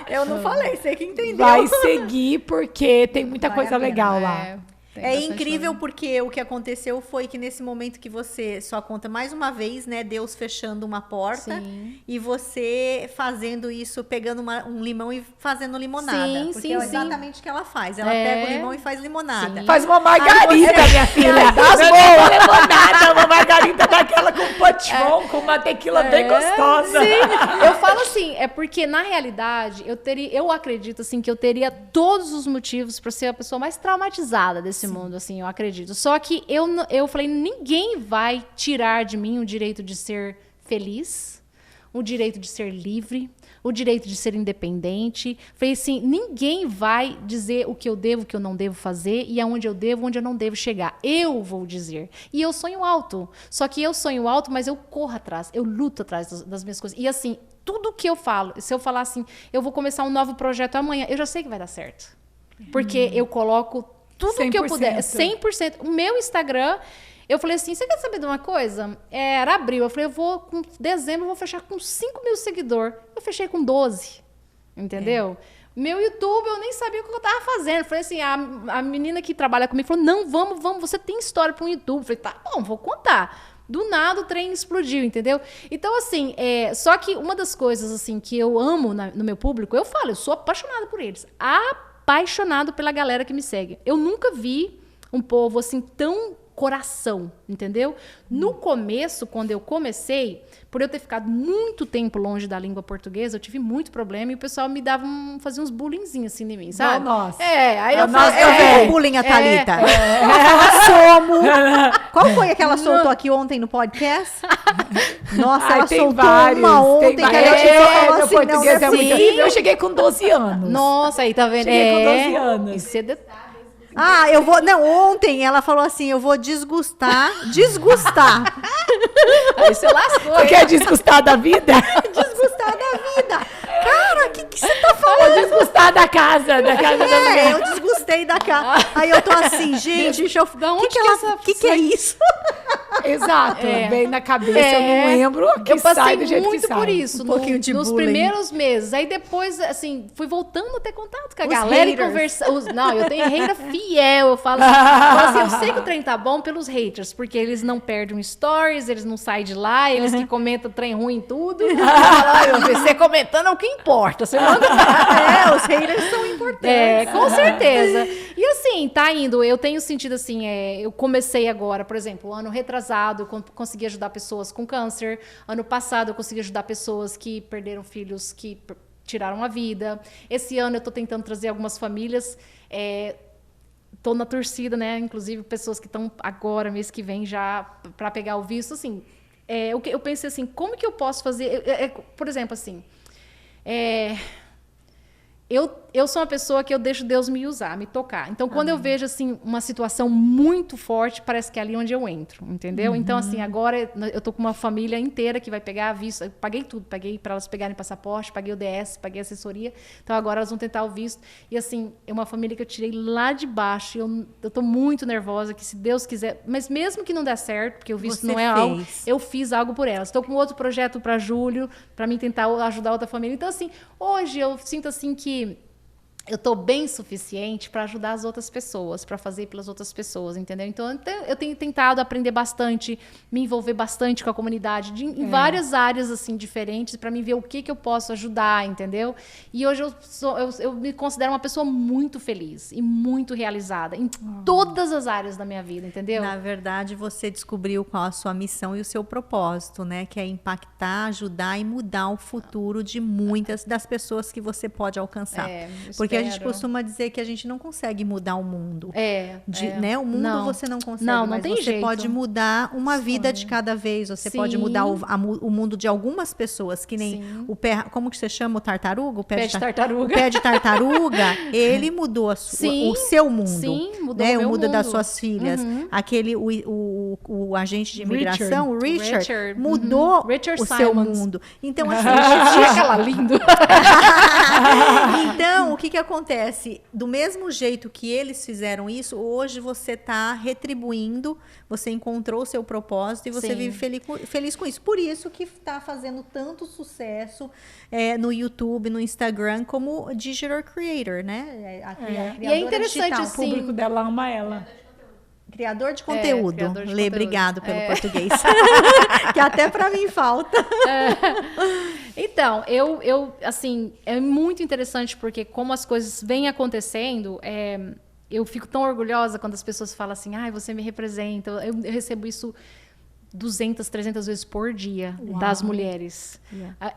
Eu não falei, você que entendeu. Vai seguir porque tem muita Vale coisa a pena, legal lá. Tem É bastante incrível coisa. porque o que aconteceu foi que nesse momento que você só conta mais uma vez, né? Deus fechando uma porta Sim. e você fazendo isso, pegando um limão e fazendo limonada. Sim, porque sim, é sim. exatamente o que ela faz. Ela É. pega o limão e faz limonada. Sim. Faz uma margarita, minha filha. Das Não é uma limonada, uma margarita daquela com patron, com uma tequila bem gostosa. Sim, eu falo assim, é porque na realidade eu acredito assim que eu teria todos os motivos para ser a pessoa mais traumatizada desse mundo, assim, eu acredito. Só que eu falei, ninguém vai tirar de mim o direito de ser feliz, o direito de ser livre, o direito de ser independente. Falei assim, ninguém vai dizer o que eu devo, o que eu não devo fazer e aonde eu devo, onde eu não devo chegar. Eu vou dizer. E eu sonho alto. Só que eu sonho alto, mas eu corro atrás, eu luto atrás das minhas coisas. E assim, tudo que eu falo, se eu falar assim, eu vou começar um novo projeto amanhã, eu já sei que vai dar certo. Porque eu coloco tudo que eu puder, 100%. O meu Instagram, eu falei assim, você quer saber de uma coisa? Era abril, eu falei, com dezembro eu vou fechar com 5 mil seguidores. Eu fechei com 12, entendeu? Meu YouTube, eu nem sabia o que eu tava fazendo. Eu falei assim, a menina que trabalha comigo falou, não, vamos, você tem história para um YouTube. Eu falei, tá bom, vou contar. Do nada o trem explodiu, entendeu? Então, assim, só que uma das coisas, assim, que eu amo no meu público, eu falo, eu sou apaixonada por eles. Apaixonado pela galera que me segue. Eu nunca vi um povo, assim, tão coração, entendeu? No começo, quando eu comecei, por eu ter ficado muito tempo longe da língua portuguesa, eu tive muito problema e o pessoal me fazia uns bullyingzinhos assim de mim, sabe? Nossa. Aí Eu vi o bullying a Thalita. Qual foi aquela que soltou aqui ontem no podcast? Nossa, ela tem soltou vários, uma ontem tem que a Letícia vários. falou Meu assim, português não é muito... assim. Eu cheguei com 12 anos. Nossa, aí tá vendo? Cheguei com 12 anos. Isso é detalhe. Eu vou... Não, ontem ela falou assim, eu vou desgustar. Aí você lascou. Você quer desgustar da vida? Desgustar da vida. Cara, o que você tá Ou falando? desgustar da casa da mulher. Eu desgustei da cara. Aí eu tô assim, gente, deixa eu... Da onde que é isso? Exato, bem na cabeça, eu não lembro o que Eu passei sai do jeito que muito sai. por isso, pouquinho de nos bullying. primeiros meses. Aí depois, assim, fui voltando a ter contato com a Os galera e haters. conversar. Não, eu tenho hater fiel. Eu falo assim, eu sei que o trem tá bom pelos haters, porque eles não perdem um stories, eles não saem de lá, eles que comentam trem ruim em tudo. Você comentando é o que importa. Você manda... Os haters são importantes. Com certeza. E assim, tá indo. Eu tenho sentido assim, eu comecei agora, por exemplo, ano retrasado, eu consegui ajudar pessoas com câncer. Ano passado, eu consegui ajudar pessoas que perderam filhos, que tiraram a vida. Esse ano, eu tô tentando trazer algumas famílias. Tô na torcida, né? Inclusive, pessoas que estão agora, mês que vem, já para pegar o visto. Assim, eu pensei assim, como que eu posso fazer... por exemplo, assim... Eu sou uma pessoa que eu deixo Deus me usar, me tocar. Então, quando eu vejo, assim, uma situação muito forte, parece que é ali onde eu entro, entendeu? Então, assim, agora eu tô com uma família inteira que vai pegar a visto. Eu paguei tudo, paguei para elas pegarem passaporte, paguei o DS, paguei a assessoria. Então, agora elas vão tentar o visto. E, assim, é uma família que eu tirei lá de baixo. Eu tô muito nervosa, que se Deus quiser... Mas mesmo que não der certo, porque o visto Você não é fez. algo... Eu fiz algo por elas. Estou com outro projeto para julho, para mim tentar ajudar outra família. Então, assim, hoje eu sinto, assim, que eu estou bem suficiente para ajudar as outras pessoas, para fazer pelas outras pessoas, entendeu? Então, eu tenho tentado aprender bastante, me envolver bastante com a comunidade, em várias áreas, assim, diferentes, para mim ver o que eu posso ajudar, entendeu? E hoje eu me considero uma pessoa muito feliz e muito realizada em todas as áreas da minha vida, entendeu? Na verdade, você descobriu qual a sua missão e o seu propósito, né? Que é impactar, ajudar e mudar o futuro de muitas das pessoas que você pode alcançar. Porque a gente costuma dizer que a gente não consegue mudar o mundo. Né? O mundo você não consegue, não mas tem você jeito. pode mudar uma vida de cada vez. Você pode mudar o mundo de algumas pessoas, que nem o pé, como que você chama o tartaruga? O pé de tartaruga. O pé de tartaruga, ele mudou o seu mundo. Sim, mudou né? o meu mundo das mundo. suas filhas. Aquele, o agente de imigração, o Richard, Richard. mudou Richard o seu Simons. mundo. Então, assim, Aquela lindo. então, o que acontece? Do mesmo jeito que eles fizeram isso, hoje você está retribuindo, você encontrou o seu propósito e você vive feliz com isso. Por isso que está fazendo tanto sucesso no YouTube, no Instagram, como Digital Creator, né? E é interessante, digital. assim, O público dela ama ela. Criador de conteúdo. criador de Lê, conteúdo. obrigado pelo português. Que até para mim falta. Então, assim, é muito interessante porque como as coisas vêm acontecendo, eu fico tão orgulhosa quando as pessoas falam assim, você me representa. Eu recebo isso 200, 300 vezes por dia das mulheres.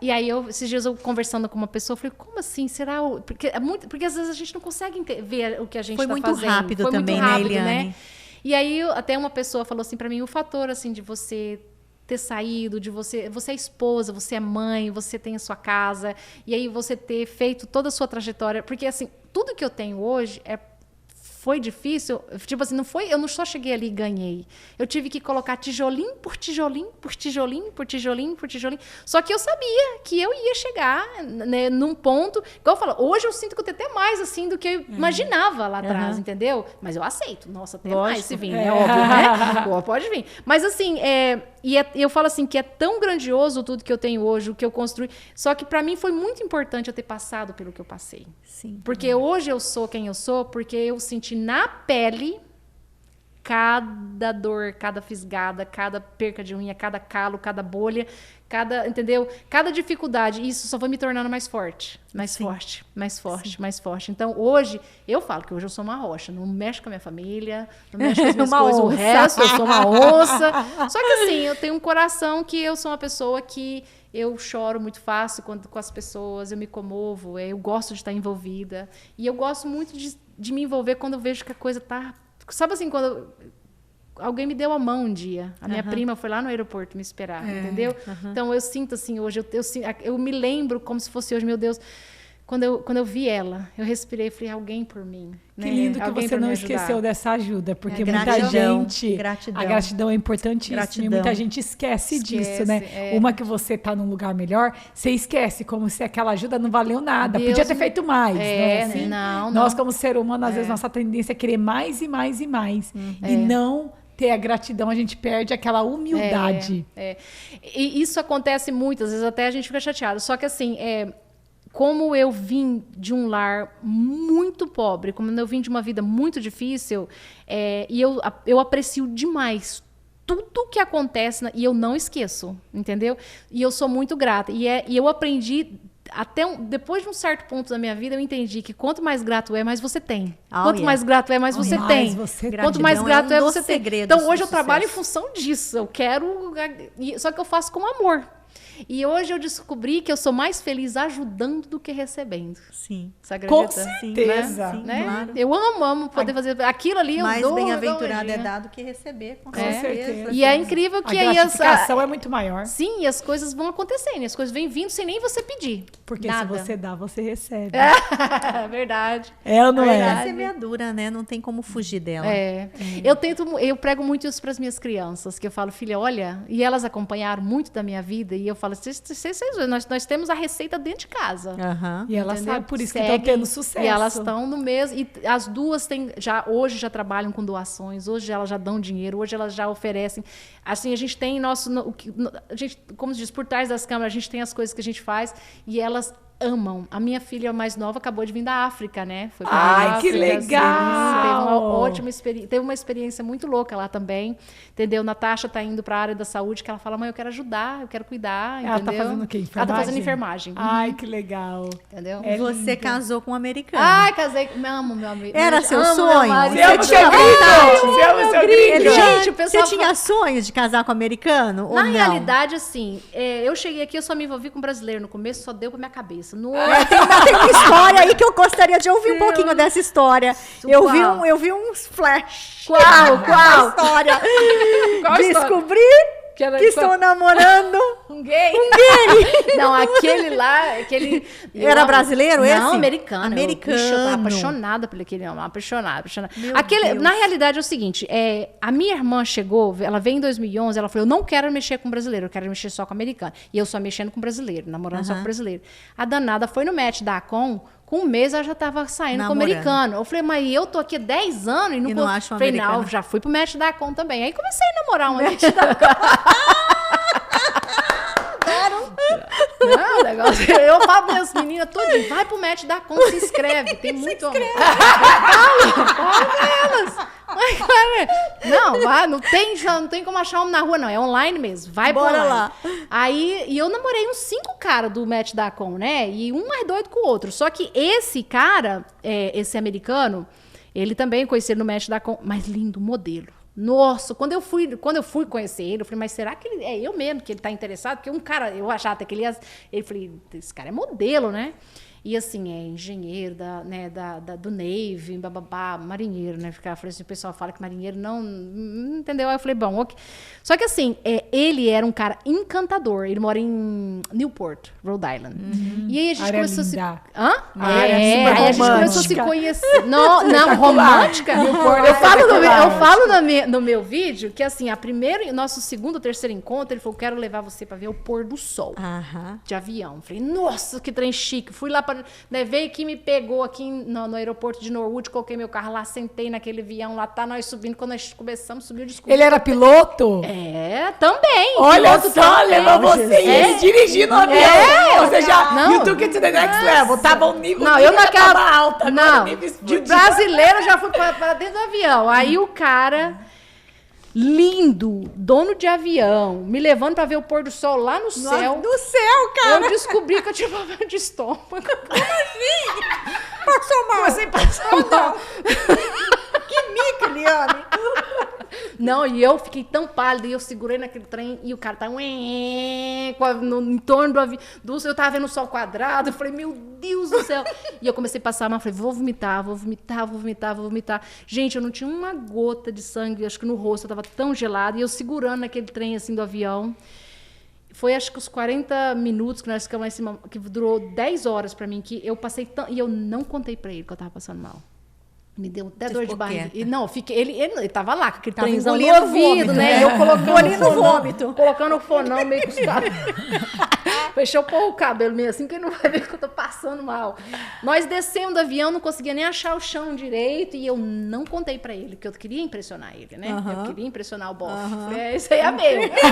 E aí, esses dias eu conversando com uma pessoa, eu falei, como assim? Será? Porque às vezes a gente não consegue ver o que a gente está fazendo. Foi muito rápido também, né, Eliane? E aí, até uma pessoa falou assim para mim, o fator, assim, de você ter saído, de você é esposa, você é mãe, você tem a sua casa, e aí você ter feito toda a sua trajetória, porque, assim, tudo que eu tenho hoje foi difícil, tipo assim, eu não só cheguei ali e ganhei. Eu tive que colocar tijolinho por tijolinho, por tijolinho, por tijolinho, por tijolinho. Só que eu sabia que eu ia chegar, né, num ponto, igual eu falo, hoje eu sinto que eu tenho até mais, assim, do que eu imaginava lá atrás, entendeu? Mas eu aceito. Nossa, até mais se vir, é óbvio, né? Pô, pode vir. Mas, assim, eu falo assim, que é tão grandioso tudo que eu tenho hoje, o que eu construí. Só que para mim foi muito importante eu ter passado pelo que eu passei. Sim. Porque hoje eu sou quem eu sou, porque eu senti na pele cada dor, cada fisgada, cada perca de unha, cada calo, cada bolha, entendeu? Cada dificuldade. Isso só foi me tornando mais forte, mais forte, mais forte, Sim. mais forte. Então, hoje, eu falo que hoje eu sou uma rocha. Não mexo com a minha família, não mexo com as minhas coisas. O resto, eu sou uma onça. Só que, assim, eu tenho um coração que eu sou uma pessoa que eu choro muito fácil com as pessoas, eu me comovo, eu gosto de estar envolvida. E eu gosto muito de me envolver quando eu vejo que a coisa tá... Sabe assim, quando alguém me deu a mão um dia. A minha prima foi lá no aeroporto me esperar, entendeu? Então, eu sinto assim, hoje, eu me lembro como se fosse hoje, meu Deus... Quando eu vi ela, eu respirei e falei, alguém por mim. Que lindo que você não esqueceu dessa ajuda, porque muita gente... Gratidão. A gratidão é importantíssima e muita gente esquece disso, né? Uma que você tá num lugar melhor, você esquece, como se aquela ajuda não valeu nada. Deus podia ter feito mais, né? Assim, não. Nós, como ser humano, às vezes, nossa tendência é querer mais e mais e mais. E não... ter a gratidão, a gente perde aquela humildade. E isso acontece muitas vezes, até a gente fica chateado. Só que assim, como eu vim de um lar muito pobre, como eu vim de uma vida muito difícil, e eu aprecio demais tudo que acontece, e eu não esqueço, entendeu? E eu sou muito grata. E eu aprendi... depois de um certo ponto da minha vida, eu entendi que quanto mais grato mais você tem. Quanto mais grato mais você tem. Quanto mais grato você tem. Então, hoje eu trabalho em função disso. Eu quero... Só que eu faço com amor. E hoje eu descobri que eu sou mais feliz ajudando do que recebendo. Sim. Você acredita? Com certeza. Né? Claro. Eu amo poder fazer aquilo ali. Mais eu dou, bem-aventurado é dado que receber, com certeza. E é incrível que a aí gratificação é muito maior. Sim, e as coisas vão acontecendo. E as coisas vêm vindo sem nem você pedir. Porque se você dá, você recebe. Verdade. Ou não é? A semeadura, né? Não tem como fugir dela. Eu prego muito isso para as minhas crianças, que eu falo, filha, olha, e elas acompanharam muito da minha vida, e eu falo, nós temos a receita dentro de casa. E elas sabem, por isso que Seguem, estão tendo sucesso. E elas estão no mesmo. E as duas hoje já trabalham com doações, hoje elas já dão dinheiro, hoje elas já oferecem. Assim, a gente tem como se diz, por trás das câmeras, a gente tem as coisas que a gente faz e elas amam. A minha filha mais nova acabou de vir da África, né? Foi pra África, que legal! Teve uma ótima experiência. Teve uma experiência muito louca lá também. Entendeu? Natasha tá indo para a área da saúde, que ela fala, mãe, eu quero ajudar, eu quero cuidar. Ela entendeu? tá fazendo o quê? Ela tá fazendo enfermagem. Ai, que legal. Entendeu? Você casou com um americano. Ai, casei. Amo, meu amigo. Era seu sonho? Você ama o seu gringo? Gente, o pessoal Você tinha sonho de casar com um americano? Na realidade, assim, eu cheguei aqui, eu só me envolvi com brasileiro no começo, só deu pra minha cabeça. cabeça. Tem uma história aí que eu gostaria de ouvir um pouquinho dessa história. Eu vi uns flash. Qual? História. Qual Descobri que estou namorando um gay. Não, aquele lá, Era brasileiro esse? Não, americano. Americano. Eu tava apaixonada por aquele homem, apaixonada. Na realidade é o seguinte, a minha irmã chegou, ela veio em 2011, ela falou, eu não quero mexer com brasileiro, eu quero mexer só com americano. E eu só mexendo com brasileiro, namorando só com brasileiro. A danada foi no match da Acon, com um mês ela já tava saindo com americano. Eu falei, mas eu tô aqui há 10 anos e não acho um falei, americano. não, já fui pro match da Acon também. Aí comecei a namorar um match da Acon. Não, negócio. Eu falo para as meninas todas, vai pro match da Acon, se inscreve. Tem muito homem. Fala elas. Não tem como achar homem na rua, não. É online mesmo. Vai Bora online. lá. Aí, e eu namorei uns 5 caras do match da Acon, né? E um mais doido que o outro. Só que esse cara, esse americano, ele também conheci no match da Acon, mas lindo modelo. Nossa, quando eu fui conhecer ele, eu falei, mas será que é eu mesmo que ele tá interessado? Porque um cara, eu achava até que ele ia... Eu falei, esse cara é modelo, né? E assim, é engenheiro do Navy, bababá, marinheiro, né? Eu falei assim, o pessoal fala que marinheiro não entendeu? Aí eu falei, bom, ok. Só que assim, ele era um cara encantador. Ele mora em Newport, Rhode Island. E aí a gente começou a se... Hã? Aí a gente começou a se conhecer. Não, romântica? Eu falo no meu vídeo que assim, nosso segundo ou terceiro encontro, ele falou, quero levar você pra ver o pôr do sol. De avião. Falei, nossa, que trem chique. Fui lá veio que me pegou aqui no aeroporto de Norwood, coloquei meu carro lá, sentei naquele avião lá, nós subindo, quando nós começamos a subir, eu descobri. Ele era piloto? Também. Olha piloto só, também. levou você dirigindo o avião. Ou seja, you took it to the next level. Tava um nível tava alta. Não, de brasileiro já fui pra dentro do avião. Aí o cara... lindo, dono de avião, me levando pra ver o pôr do sol lá no céu. Do céu, cara! Eu descobri que eu tinha problema de estômago. Como assim? Passou mal. Você passou mal. Que mico, Eliane. Não, e eu fiquei tão pálida, e eu segurei naquele trem, e o cara tá em torno do avião. Eu tava vendo o sol quadrado, eu falei, meu Deus do céu. E eu comecei a passar mal, falei, vou vomitar. Gente, eu não tinha uma gota de sangue, acho que no rosto, eu tava tão gelada, e eu segurando naquele trem, assim, do avião. Foi, acho que os 40 minutos que nós ficamos lá em cima, que durou 10 horas pra mim, que eu passei e eu não contei pra ele que eu tava passando mal. Me deu até dor de barriga. E não, ele tava lá, com aquele trenzão no ouvido, né? E eu colocando o fonão meio custado. Deixa eu pôr o cabelo meio assim, que ele não vai ver que eu tô passando mal. Nós descemos do avião, não conseguia nem achar o chão direito, e eu não contei pra ele, que eu queria impressionar ele, né? Eu queria impressionar o bofe. Falei, isso aí é meu. Impressionar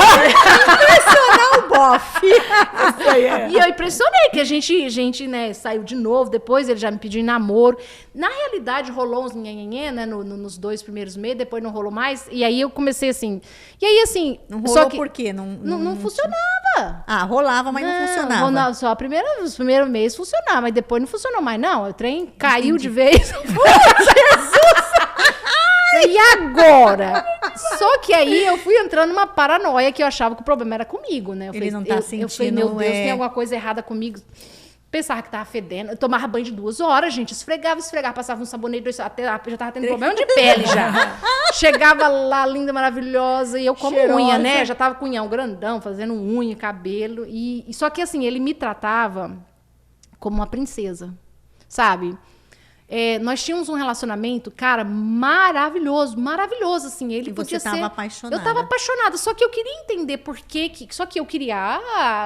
o bofe. Isso aí é. E eu impressionei, que a gente, né, saiu de novo, depois ele já me pediu em namoro. Na realidade, rolou uns nhenhenhê, né, nos 2 primeiros meses, depois não rolou mais, e aí eu comecei assim... E aí, assim... Não rolou só que por quê? Não funcionava. Rolava, mas não funcionava. Só os primeiros meses funcionava, mas depois não funcionou mais, não. O trem caiu de vez. Jesus! E agora? Só que aí eu fui entrando numa paranoia que eu achava que o problema era comigo, né? Ele não tá sentindo... Eu falei, meu Deus, tem alguma coisa errada comigo. Pensava que tava fedendo. Eu tomava banho de 2 horas, gente. Esfregava, passava um sabonete, até já tava tendo problema de pele já. Chegava lá, linda, maravilhosa, e eu como cheirosa. unha, né? Já tava com unhão grandão, fazendo unha, cabelo. E só que assim, ele me tratava como uma princesa, sabe? Nós tínhamos um relacionamento, cara, maravilhoso, assim. Ele podia ser... Você tava apaixonada. Eu tava apaixonada, só que eu queria entender por que... Só que eu queria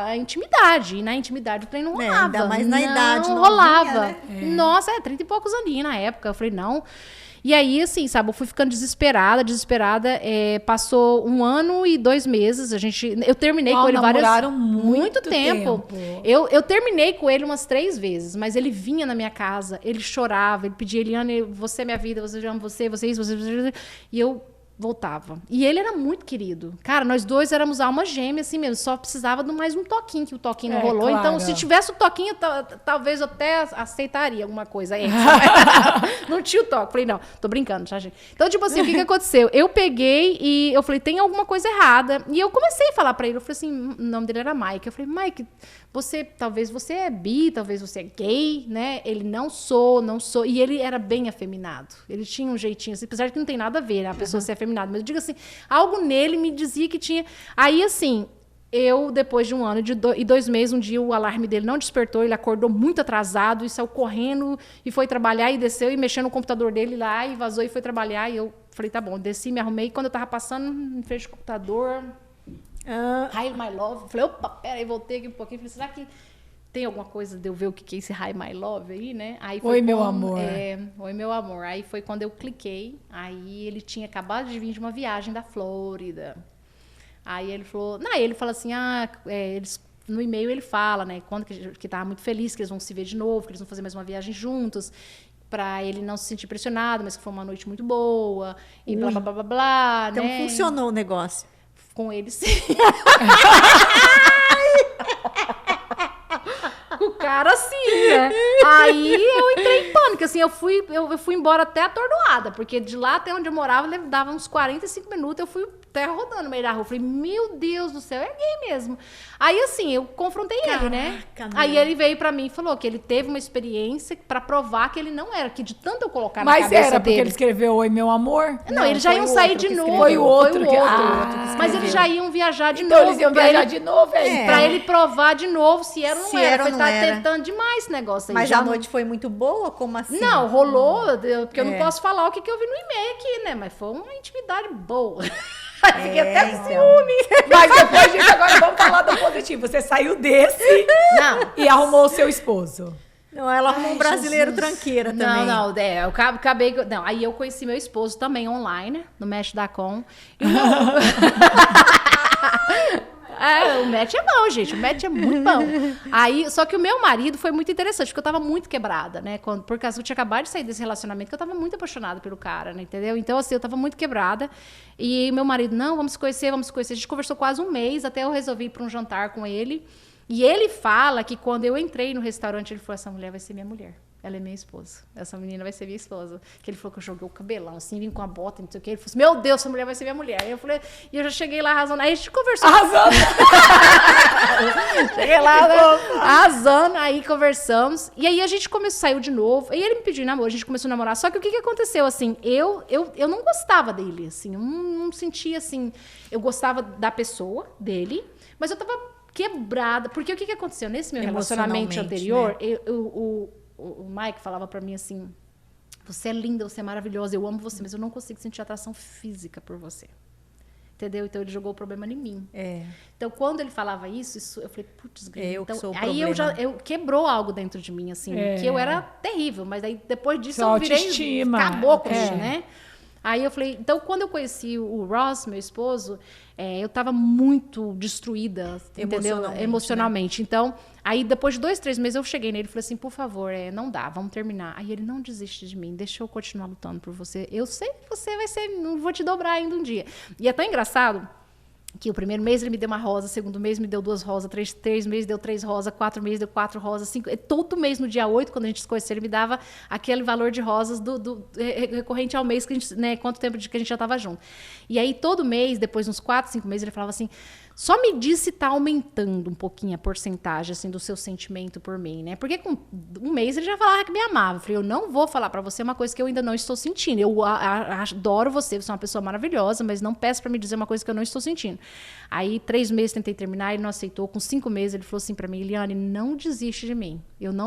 a intimidade, e na intimidade o trem não rolava. Ainda mais na idade. Não rolava. Né? Nossa, 30 e poucos aninhos na época. Eu falei, não... E aí, assim, sabe, eu fui ficando desesperada. Passou 1 ano e 2 meses. Eu terminei com ele muito tempo. Eu terminei com ele umas 3 vezes, mas ele vinha na minha casa, ele chorava, ele pedia, Eliane, você é minha vida, eu amo você isso, você. E eu voltava. E ele era muito querido. Cara, nós 2 éramos alma gêmea, assim mesmo. Só precisava de mais um toquinho, que o toquinho não rolou. Claro. Então, se tivesse o toquinho, talvez eu até aceitaria alguma coisa. Não tinha o toque. Falei, não, tô brincando, tá, gente? Então, tipo assim, o que aconteceu? Eu peguei e eu falei, tem alguma coisa errada. E eu comecei a falar pra ele. Eu falei assim, o nome dele era Mike. Eu falei, Mike, talvez você é bi, talvez você é gay, né? Ele não sou. E ele era bem afeminado. Ele tinha um jeitinho assim, apesar de que não tem nada a ver, né? A pessoa ser afeminada. Mas eu digo assim, algo nele me dizia que tinha... Aí, assim, eu, depois de 1 ano e 2 meses, um dia o alarme dele não despertou, ele acordou muito atrasado e saiu correndo e foi trabalhar e desceu e mexeu no computador dele lá e vazou e foi trabalhar. E eu falei, tá bom, desci, me arrumei. E quando eu tava passando em frente do computador... Hi, my love. Falei, opa, peraí, voltei aqui um pouquinho. Falei, será que tem alguma coisa de eu ver o que é esse Hi, my love aí, né? Aí foi Oi, meu amor. Oi, meu amor. Aí foi quando eu cliquei. Aí ele tinha acabado de vir de uma viagem da Flórida. Aí ele falou... ele fala assim, no e-mail ele fala, né? Quando que tava muito feliz, que eles vão se ver de novo, que eles vão fazer mais uma viagem juntos. Pra ele não se sentir pressionado, mas que foi uma noite muito boa. E blá, blá, blá, blá, blá, Então né? funcionou o negócio. Com ele, sim. Com o cara, sim, né? Aí eu entrei em pânico, assim, eu fui embora até atordoada, porque de lá até onde eu morava, dava uns 45 minutos, eu fui até rodando no meio da rua. Eu falei, meu Deus do céu, é gay mesmo. Aí, assim, eu confrontei ele, né? Aí ele veio pra mim e falou que ele teve uma experiência pra provar que ele não era, que de tanto eu colocar na cabeça dele... Mas era porque ele escreveu Oi, meu amor? Não, eles já iam sair de novo. Foi o outro que... Mas eles já iam viajar de novo. Então eles iam viajar de novo, hein? Pra ele provar de novo se era ou não Se era. era ou Foi não era. tentando demais esse negócio aí. Mas Já a noite foi muito boa? Como assim? Não, rolou, porque eu não posso falar o que eu vi no e-mail aqui, né? Mas foi uma intimidade boa. Fiquei até com ciúme. Mas depois disso, agora vamos falar do positivo. Você saiu desse e arrumou o seu esposo. Não, ela arrumou um brasileiro tranqueira também. Não, eu acabei... Não, aí eu conheci meu esposo também online, no Match da Com. O match é bom, gente. O match é muito bom. Aí, só que o meu marido foi muito interessante, porque eu tava muito quebrada, né? Por causa que eu tinha acabado de sair desse relacionamento, que eu tava muito apaixonada pelo cara, né? Entendeu? Então, assim, eu tava muito quebrada. E meu marido, não, vamos se conhecer, vamos se conhecer. A gente conversou quase 1 mês, até eu resolvi ir pra um jantar com ele. E ele fala que quando eu entrei no restaurante, ele falou, essa mulher vai ser minha mulher. Ela é minha esposa. Essa menina vai ser minha esposa. Que ele falou que eu joguei o cabelão, assim, vim com a bota, não sei o quê. Ele falou assim, meu Deus, essa mulher vai ser minha mulher. Aí eu falei, e eu já cheguei lá arrasando. Aí a gente conversou. Arrasando! Cheguei lá, né, arrasando, aí conversamos. E aí a gente saiu de novo. Aí ele me pediu namoro, a gente começou a namorar. Só que o que aconteceu, assim, eu não gostava dele, assim. Eu não sentia, assim... Eu gostava da pessoa, dele, mas eu tava quebrada. Porque o que aconteceu? Nesse meu relacionamento anterior, né? O Mike falava pra mim assim, você é linda, você é maravilhosa, eu amo você, mas eu não consigo sentir atração física por você. Entendeu? Então ele jogou o problema em mim. Então quando ele falava isso eu falei, putz, então, aí eu quebrou algo dentro de mim, assim, que eu era terrível, mas aí depois disso eu virei autoestima. Acabou com isso, né? Aí eu falei, então quando eu conheci o Ross, meu esposo, eu tava muito destruída, entendeu? Emocionalmente. Né? Então, aí depois de 2, 3 meses eu cheguei nele e falei assim, por favor, não dá, vamos terminar. Aí ele, não desiste de mim, deixa eu continuar lutando por você. Eu sei que você vai ser, não vou te dobrar ainda um dia. E é tão engraçado que o primeiro mês ele me deu 1 rosa, o segundo mês me deu 2 rosas, 3 meses deu 3 rosas, 4 meses deu 4 rosas, 5... Todo mês, no dia 8, quando a gente se conheceu, ele me dava aquele valor de rosas recorrente ao mês, que a gente, né, quanto tempo que a gente já estava junto. E aí, todo mês, depois de uns 4, 5 meses, ele falava assim, só me diz se está aumentando um pouquinho a porcentagem, assim, do seu sentimento por mim, né? Porque com 1 mês ele já falava que me amava. Eu falei, eu não vou falar para você uma coisa que eu ainda não estou sentindo. Eu adoro você é uma pessoa maravilhosa, mas não peço para me dizer uma coisa que eu não estou sentindo. Aí, 3 meses tentei terminar, ele não aceitou. Com 5 meses ele falou assim para mim, Eliane, não desiste de mim.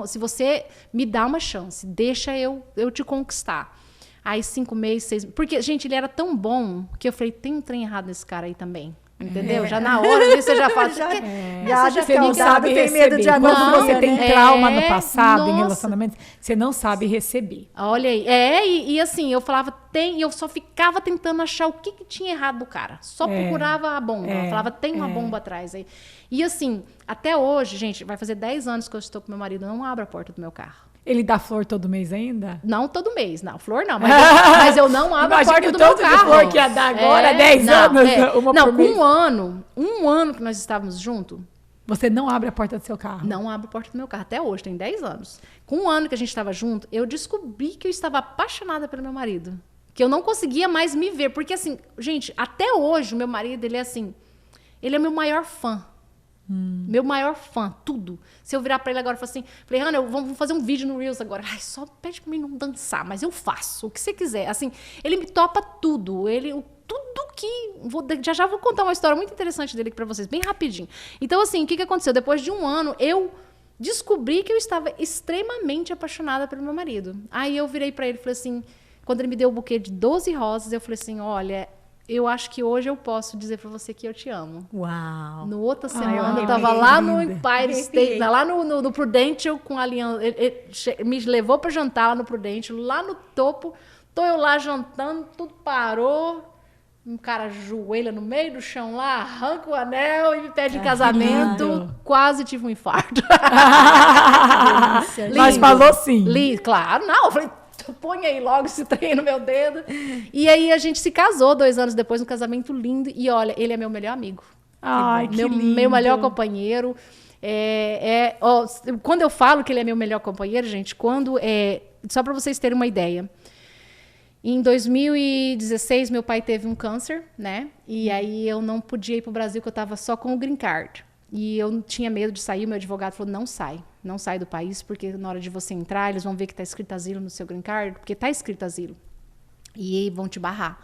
Se você me dá uma chance, deixa eu te conquistar. Aí 5 meses, 6 meses... Porque, gente, ele era tão bom que eu falei, tem um trem errado nesse cara aí também. Entendeu? Já na hora ali você já fala. Você não sabe tem medo de Quando amor, você tem né? trauma no passado, em relacionamento, você não sabe receber. Olha aí. E assim, eu falava, e eu só ficava tentando achar o que tinha errado do cara. Só procurava a bomba. Eu falava, tem uma bomba atrás aí. E assim, até hoje, gente, vai fazer 10 anos que eu estou com meu marido, não abro a porta do meu carro. Ele dá flor todo mês ainda? Não todo mês, não. Flor não. Mas eu não abro a porta do meu carro. Imagina o tanto de flor que ia dar agora, 10 anos, uma por mês. Um ano que nós estávamos juntos. Você não abre a porta do seu carro? Não abro a porta do meu carro. Até hoje, tem 10 anos. Com 1 ano que a gente estava junto, eu descobri que eu estava apaixonada pelo meu marido. Que eu não conseguia mais me ver. Porque assim, gente, até hoje o meu marido, ele é assim, ele é meu maior fã. Meu maior fã, tudo. Se eu virar pra ele agora e falar assim, falei, Hannah, vamos fazer um vídeo no Reels agora. Ai, só pede pra mim não dançar, mas eu faço, o que você quiser. Assim, ele me topa tudo. Tudo que... Já vou contar uma história muito interessante dele aqui pra vocês, bem rapidinho. Então, assim, o que aconteceu? Depois de um ano, eu descobri que eu estava extremamente apaixonada pelo meu marido. Aí eu virei pra ele e falei assim, quando ele me deu o buquê de 12 rosas, eu falei assim, olha... Eu acho que hoje eu posso dizer pra você que eu te amo. Uau! No outra semana, eu tava lá no Empire State, lá no Prudential, com a aliança. Ele me levou pra jantar lá no Prudential, lá no topo. Tô eu lá jantando, tudo parou. Um cara ajoelha no meio do chão lá, arranca o anel e me pede casamento. Lindo. Quase tive um infarto. Mas falou sim. Claro, não. Eu falei, põe aí logo esse trem no meu dedo. E aí a gente se casou 2 anos depois, um casamento lindo. E olha, ele é meu melhor amigo. Ai, que lindo. Meu melhor companheiro. Quando eu falo que ele é meu melhor companheiro, gente, só para vocês terem uma ideia. Em 2016, meu pai teve um câncer, né? E aí eu não podia ir para o Brasil, porque eu estava só com o green card. E eu tinha medo de sair, meu advogado falou, não sai do país, porque na hora de você entrar, eles vão ver que está escrito asilo no seu green card, porque está escrito asilo. E vão te barrar.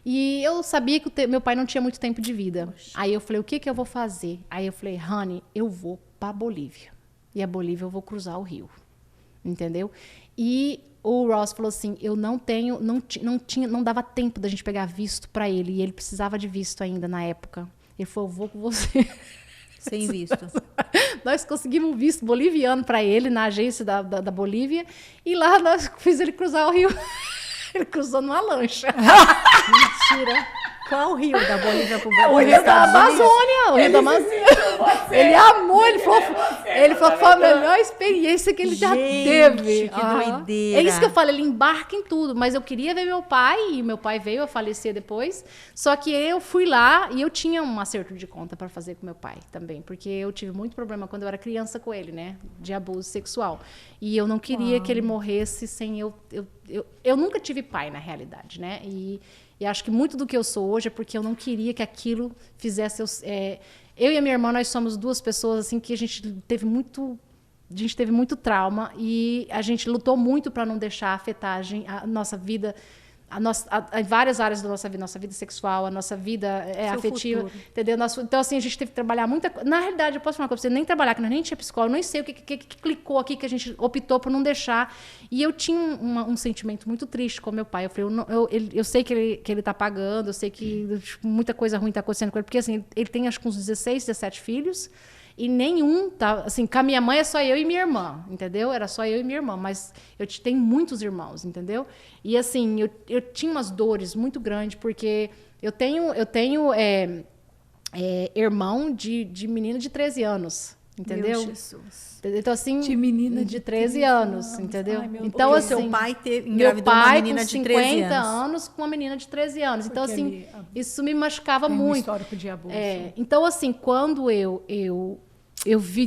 E eu sabia que meu pai não tinha muito tempo de vida. Poxa. Aí eu falei, o que eu vou fazer? Aí eu falei, Honey, eu vou para Bolívia. E a Bolívia eu vou cruzar o rio. Entendeu? E o Ross falou assim, eu não dava tempo da gente pegar visto para ele. E ele precisava de visto ainda na época. Ele falou, eu vou com você. Sem visto. Nós conseguimos um visto boliviano para ele na agência da Bolívia. E lá nós fiz ele cruzar o rio. Ele cruzou numa lancha. Mentira. Qual rio da Bolívia pro Brasil? O rio da Amazônia. O rio da Amazônia. Ele amou. Ele falou que foi a melhor experiência que ele já teve. Que doideira. É isso que eu falo, ele embarca em tudo. Mas eu queria ver meu pai, e meu pai veio a falecer depois. Só que eu fui lá e eu tinha um acerto de conta para fazer com meu pai também. Porque eu tive muito problema quando eu era criança com ele, né? De abuso sexual. E eu não queria que ele morresse sem eu nunca tive pai, na realidade, né? E acho que muito do que eu sou hoje é porque eu não queria que aquilo fizesse... Eu e a minha irmã, nós somos 2 pessoas assim, que a gente teve muito trauma e a gente lutou muito para não deixar afetar a nossa vida, várias áreas da nossa vida sexual, a nossa vida afetiva, futuro. Entendeu? Então, assim, a gente teve que trabalhar muita coisa. Na realidade, eu posso falar uma coisa pra você, nem trabalhar, que nós nem tinha psicólogo, nem sei o que clicou aqui, que a gente optou por não deixar. E eu tinha um sentimento muito triste com meu pai. Eu falei, eu sei que ele tá pagando, eu sei que muita coisa ruim tá acontecendo com ele, porque, assim, ele tem, acho que uns 16, 17 filhos, e nenhum, tá, assim, com a minha mãe é só eu e minha irmã, entendeu? Era só eu e minha irmã, mas eu tenho muitos irmãos, entendeu? E assim, eu tinha umas dores muito grandes, porque eu tenho irmão de menina de 13 anos, entendeu? Meu Jesus. Então, assim, de menina de 13 anos, entendeu? Ai, então, assim, seu pai engravidou uma menina de 13 anos. 50 anos com uma menina de 13 anos. Porque então, assim, isso me machucava muito. Um histórico de abuso. Então, assim, quando eu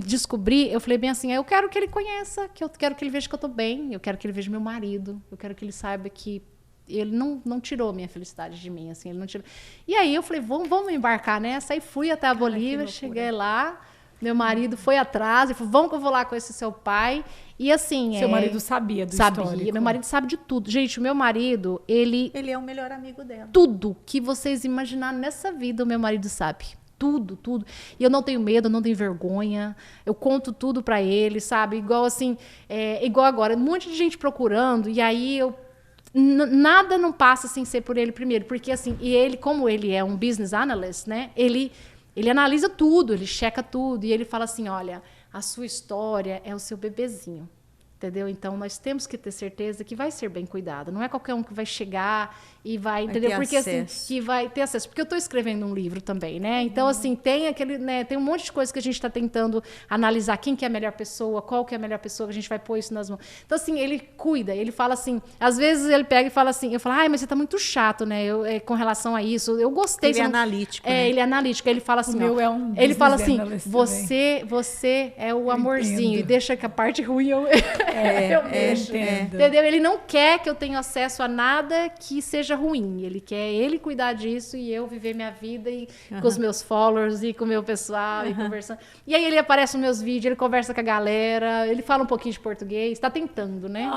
descobri, eu falei bem assim, eu quero que ele conheça, que eu quero que ele veja que eu tô bem, eu quero que ele veja meu marido, eu quero que ele saiba que ele não tirou minha felicidade de mim, assim, ele não tirou. E aí eu falei, vamos embarcar nessa, aí fui até a Bolívia, cheguei lá, meu marido foi atrás, ele falou, vamos que eu vou lá com esse seu pai, e assim... Seu marido sabia do histórico. Meu marido sabe de tudo. Gente, o meu marido, ele é o melhor amigo dela. Tudo que vocês imaginarem nessa vida, o meu marido sabe. Tudo. E eu não tenho medo, eu não tenho vergonha. Eu conto tudo pra ele, sabe? Igual assim, igual agora, um monte de gente procurando, e aí nada não passa sem ser por ele primeiro. Porque assim, e ele, como ele é um business analyst, né? Ele analisa tudo, ele checa tudo. E ele fala assim, olha, a sua história é o seu bebezinho. Entendeu? Então, nós temos que ter certeza que vai ser bem cuidado. Não é qualquer um que vai chegar e vai, entendeu? Porque acesso. Assim, que vai ter acesso. Porque eu estou escrevendo um livro também, né? Então, assim, tem tem um monte de coisa que a gente está tentando analisar quem que é a melhor pessoa, qual que é a melhor pessoa, que a gente vai pôr isso nas mãos. Então, assim, ele cuida, ele fala assim, às vezes ele pega e fala assim, eu falo, mas você está muito chato, né? Com relação a isso. Eu gostei. Ele é analítico, né? Ele é analítico. Ele fala assim, ele fala assim, você é o amorzinho, e deixa que a parte ruim Eu mexo. Entendeu? Ele não quer que eu tenha acesso a nada que seja ruim. Ele quer ele cuidar disso e eu viver minha vida e com os meus followers e com o meu pessoal e conversando. E aí ele aparece nos meus vídeos, ele conversa com a galera, ele fala um pouquinho de português, tá tentando, né?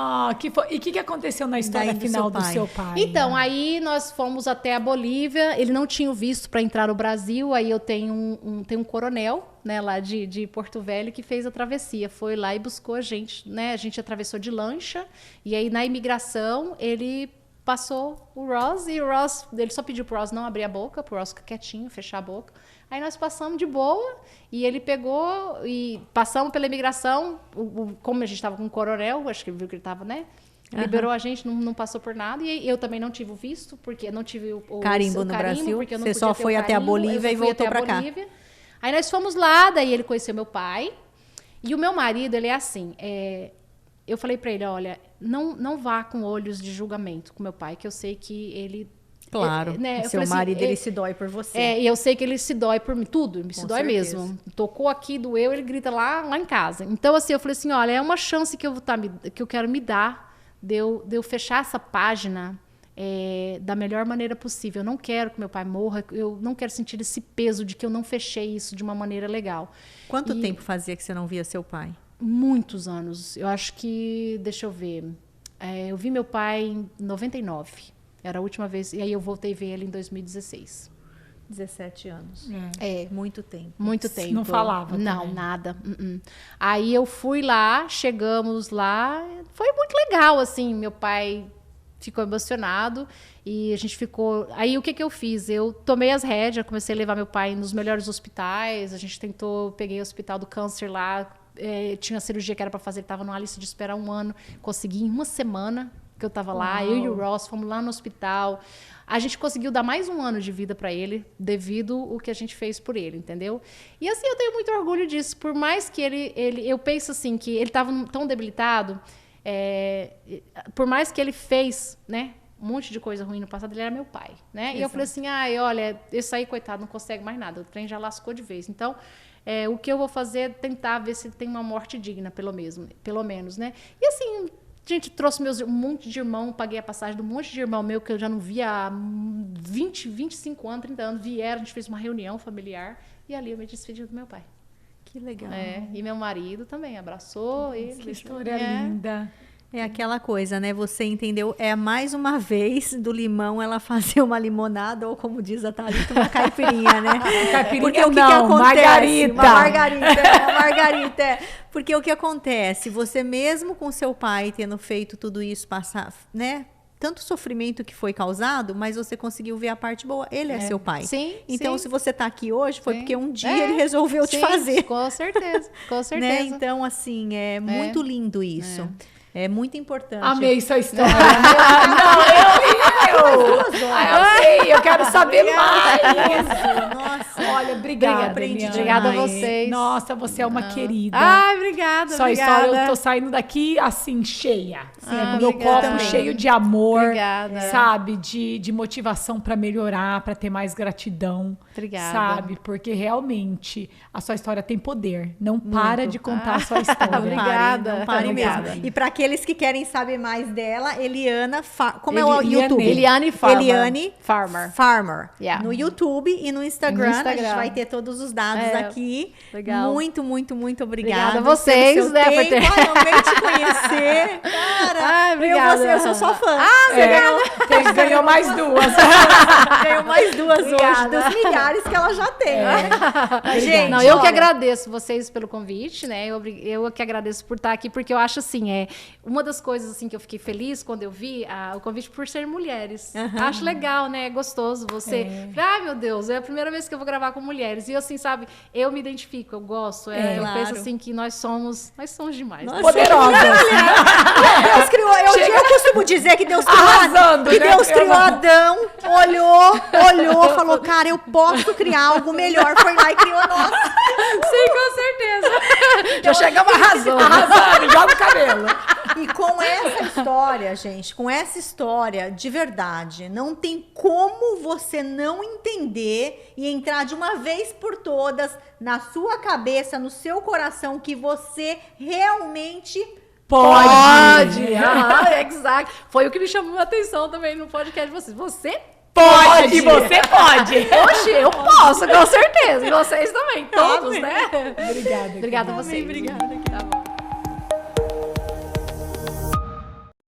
E o que aconteceu na história final do seu pai? Então, aí nós fomos até a Bolívia, ele não tinha o visto para entrar no Brasil, aí eu tenho um coronel, né, lá de Porto Velho, que fez a travessia, foi lá e buscou a gente, né, a gente atravessou de lancha, e aí na imigração ele passou o Ross, e o Ross, ele só pediu pro Ross não abrir a boca, pro Ross ficar quietinho, fechar a boca, aí nós passamos de boa, e ele pegou, e passamos pela imigração, como a gente estava com o coronel, acho que ele viu que ele estava, né, liberou a gente, não passou por nada, e eu também não tive o visto, porque não tive o carimbo no Brasil, porque eu não você só foi até a Bolívia e voltou para cá. Aí nós fomos lá, daí ele conheceu meu pai. E o meu marido, ele é assim. Eu falei pra ele, olha, não vá com olhos de julgamento com meu pai, que eu sei que ele... Claro, né? Seu marido, ele se dói por você. E eu sei que ele se dói por mim, tudo, ele se dói certeza. mesmo. Tocou aqui, doeu, ele grita lá em casa. Então, assim, eu falei assim, olha, é uma chance que eu quero me dar de eu fechar essa página... da melhor maneira possível. Eu não quero que meu pai morra, eu não quero sentir esse peso de que eu não fechei isso de uma maneira legal. Quanto tempo fazia que você não via seu pai? Muitos anos. Eu acho que, deixa eu ver, eu vi meu pai em 99. Era a última vez, e aí eu voltei a ver ele em 2016. 17 anos. Muito tempo. Não falava Não, também. nada. Aí eu fui lá, chegamos lá, foi muito legal, assim, meu pai... ficou emocionado e a gente ficou... Aí o que eu fiz? Eu tomei as rédeas, comecei a levar meu pai nos melhores hospitais, a gente peguei o hospital do câncer lá, tinha cirurgia que era para fazer, ele estava numa lista de espera 1 ano, consegui em 1 semana que eu estava lá, eu e o Ross fomos lá no hospital, a gente conseguiu dar mais 1 ano de vida para ele, devido ao que a gente fez por ele, entendeu? E assim, eu tenho muito orgulho disso, por mais que eu penso assim, que ele estava tão debilitado, por mais que ele fez, né, um monte de coisa ruim no passado, ele era meu pai, né? Exato. E eu falei assim, olha, esse aí, coitado, não consegue mais nada, o trem já lascou de vez. Então, o que eu vou fazer é tentar ver se ele tem uma morte digna, pelo menos, né? E assim, a gente trouxe um monte de irmão, paguei a passagem de um monte de irmão meu que eu já não via há 20, 25 anos, 30 anos, vieram, a gente fez uma reunião familiar e ali eu me despedi do meu pai. Que legal. E meu marido também abraçou. Que história linda. É aquela coisa, né? Você entendeu? É mais uma vez do limão ela fazer uma limonada, ou como diz a Thalita, uma caipirinha, né? Caipirinha porque o que não, acontece? margarita. Uma margarita. Porque o que acontece? Você mesmo com seu pai tendo feito tudo isso, passar, né? Tanto sofrimento que foi causado, mas você conseguiu ver a parte boa. Ele é seu pai. Sim. Então, sim. se você está aqui hoje, foi porque um dia ele resolveu te fazer. Com certeza, com certeza. Né? Então, assim, é muito lindo isso. É muito importante. Amei sua história. Eu quero saber mais. Nossa. Olha, obrigada. Obrigada a vocês. Nossa, você é uma querida. Ai, obrigada. Sua história, eu tô saindo daqui assim, cheia. Com meu copo cheio de amor. Obrigada. Sabe? De motivação pra melhorar, pra ter mais gratidão. Obrigada. Sabe? Porque realmente a sua história tem poder. Não para de contar a sua história. Obrigada. Não pare Obrigada. mesmo. E para aqueles que querem saber mais dela, Eliana, como é o YouTube? Eliane Farmer. Eliane Farmer. Yeah. No YouTube e no Instagram. A gente vai ter todos os dados aqui. Legal. Muito, muito, muito obrigada. Obrigada a vocês, né, por ter... amei te conhecer. Cara, ai, obrigada. Eu sou sua fã. Ganhou mais duas. Ganhou mais duas hoje, dos milhares que ela já tem. Gente, não, eu que agradeço vocês pelo convite, né? Eu que agradeço por estar aqui, porque eu acho assim, uma das coisas assim que eu fiquei feliz quando eu vi o convite por ser mulheres. Acho legal, né? É gostoso você. Ai, meu Deus, é a primeira vez que eu vou gravar com mulheres. E assim, sabe, eu me identifico, eu gosto. Eu penso assim que nós somos demais. Poderosas. Deus criou. Eu costumo dizer que Deus criou arrasando, que né? Deus criou Adão, olhou, falou, cara, eu posso criar algo melhor. Foi lá e criou nós. Sim, com certeza. Já chegamos arrasando, joga o cabelo. E com essa história, gente, com essa história, de verdade, não tem como você não entender e entrar de uma vez por todas na sua cabeça, no seu coração, que você realmente Pode. Exato. Foi o que me chamou a atenção também no podcast de vocês. Você Pode, você pode. Oxe, eu posso, com certeza. E vocês também, todos, né? Obrigada. Obrigada a vocês. Obrigada. Tá bom.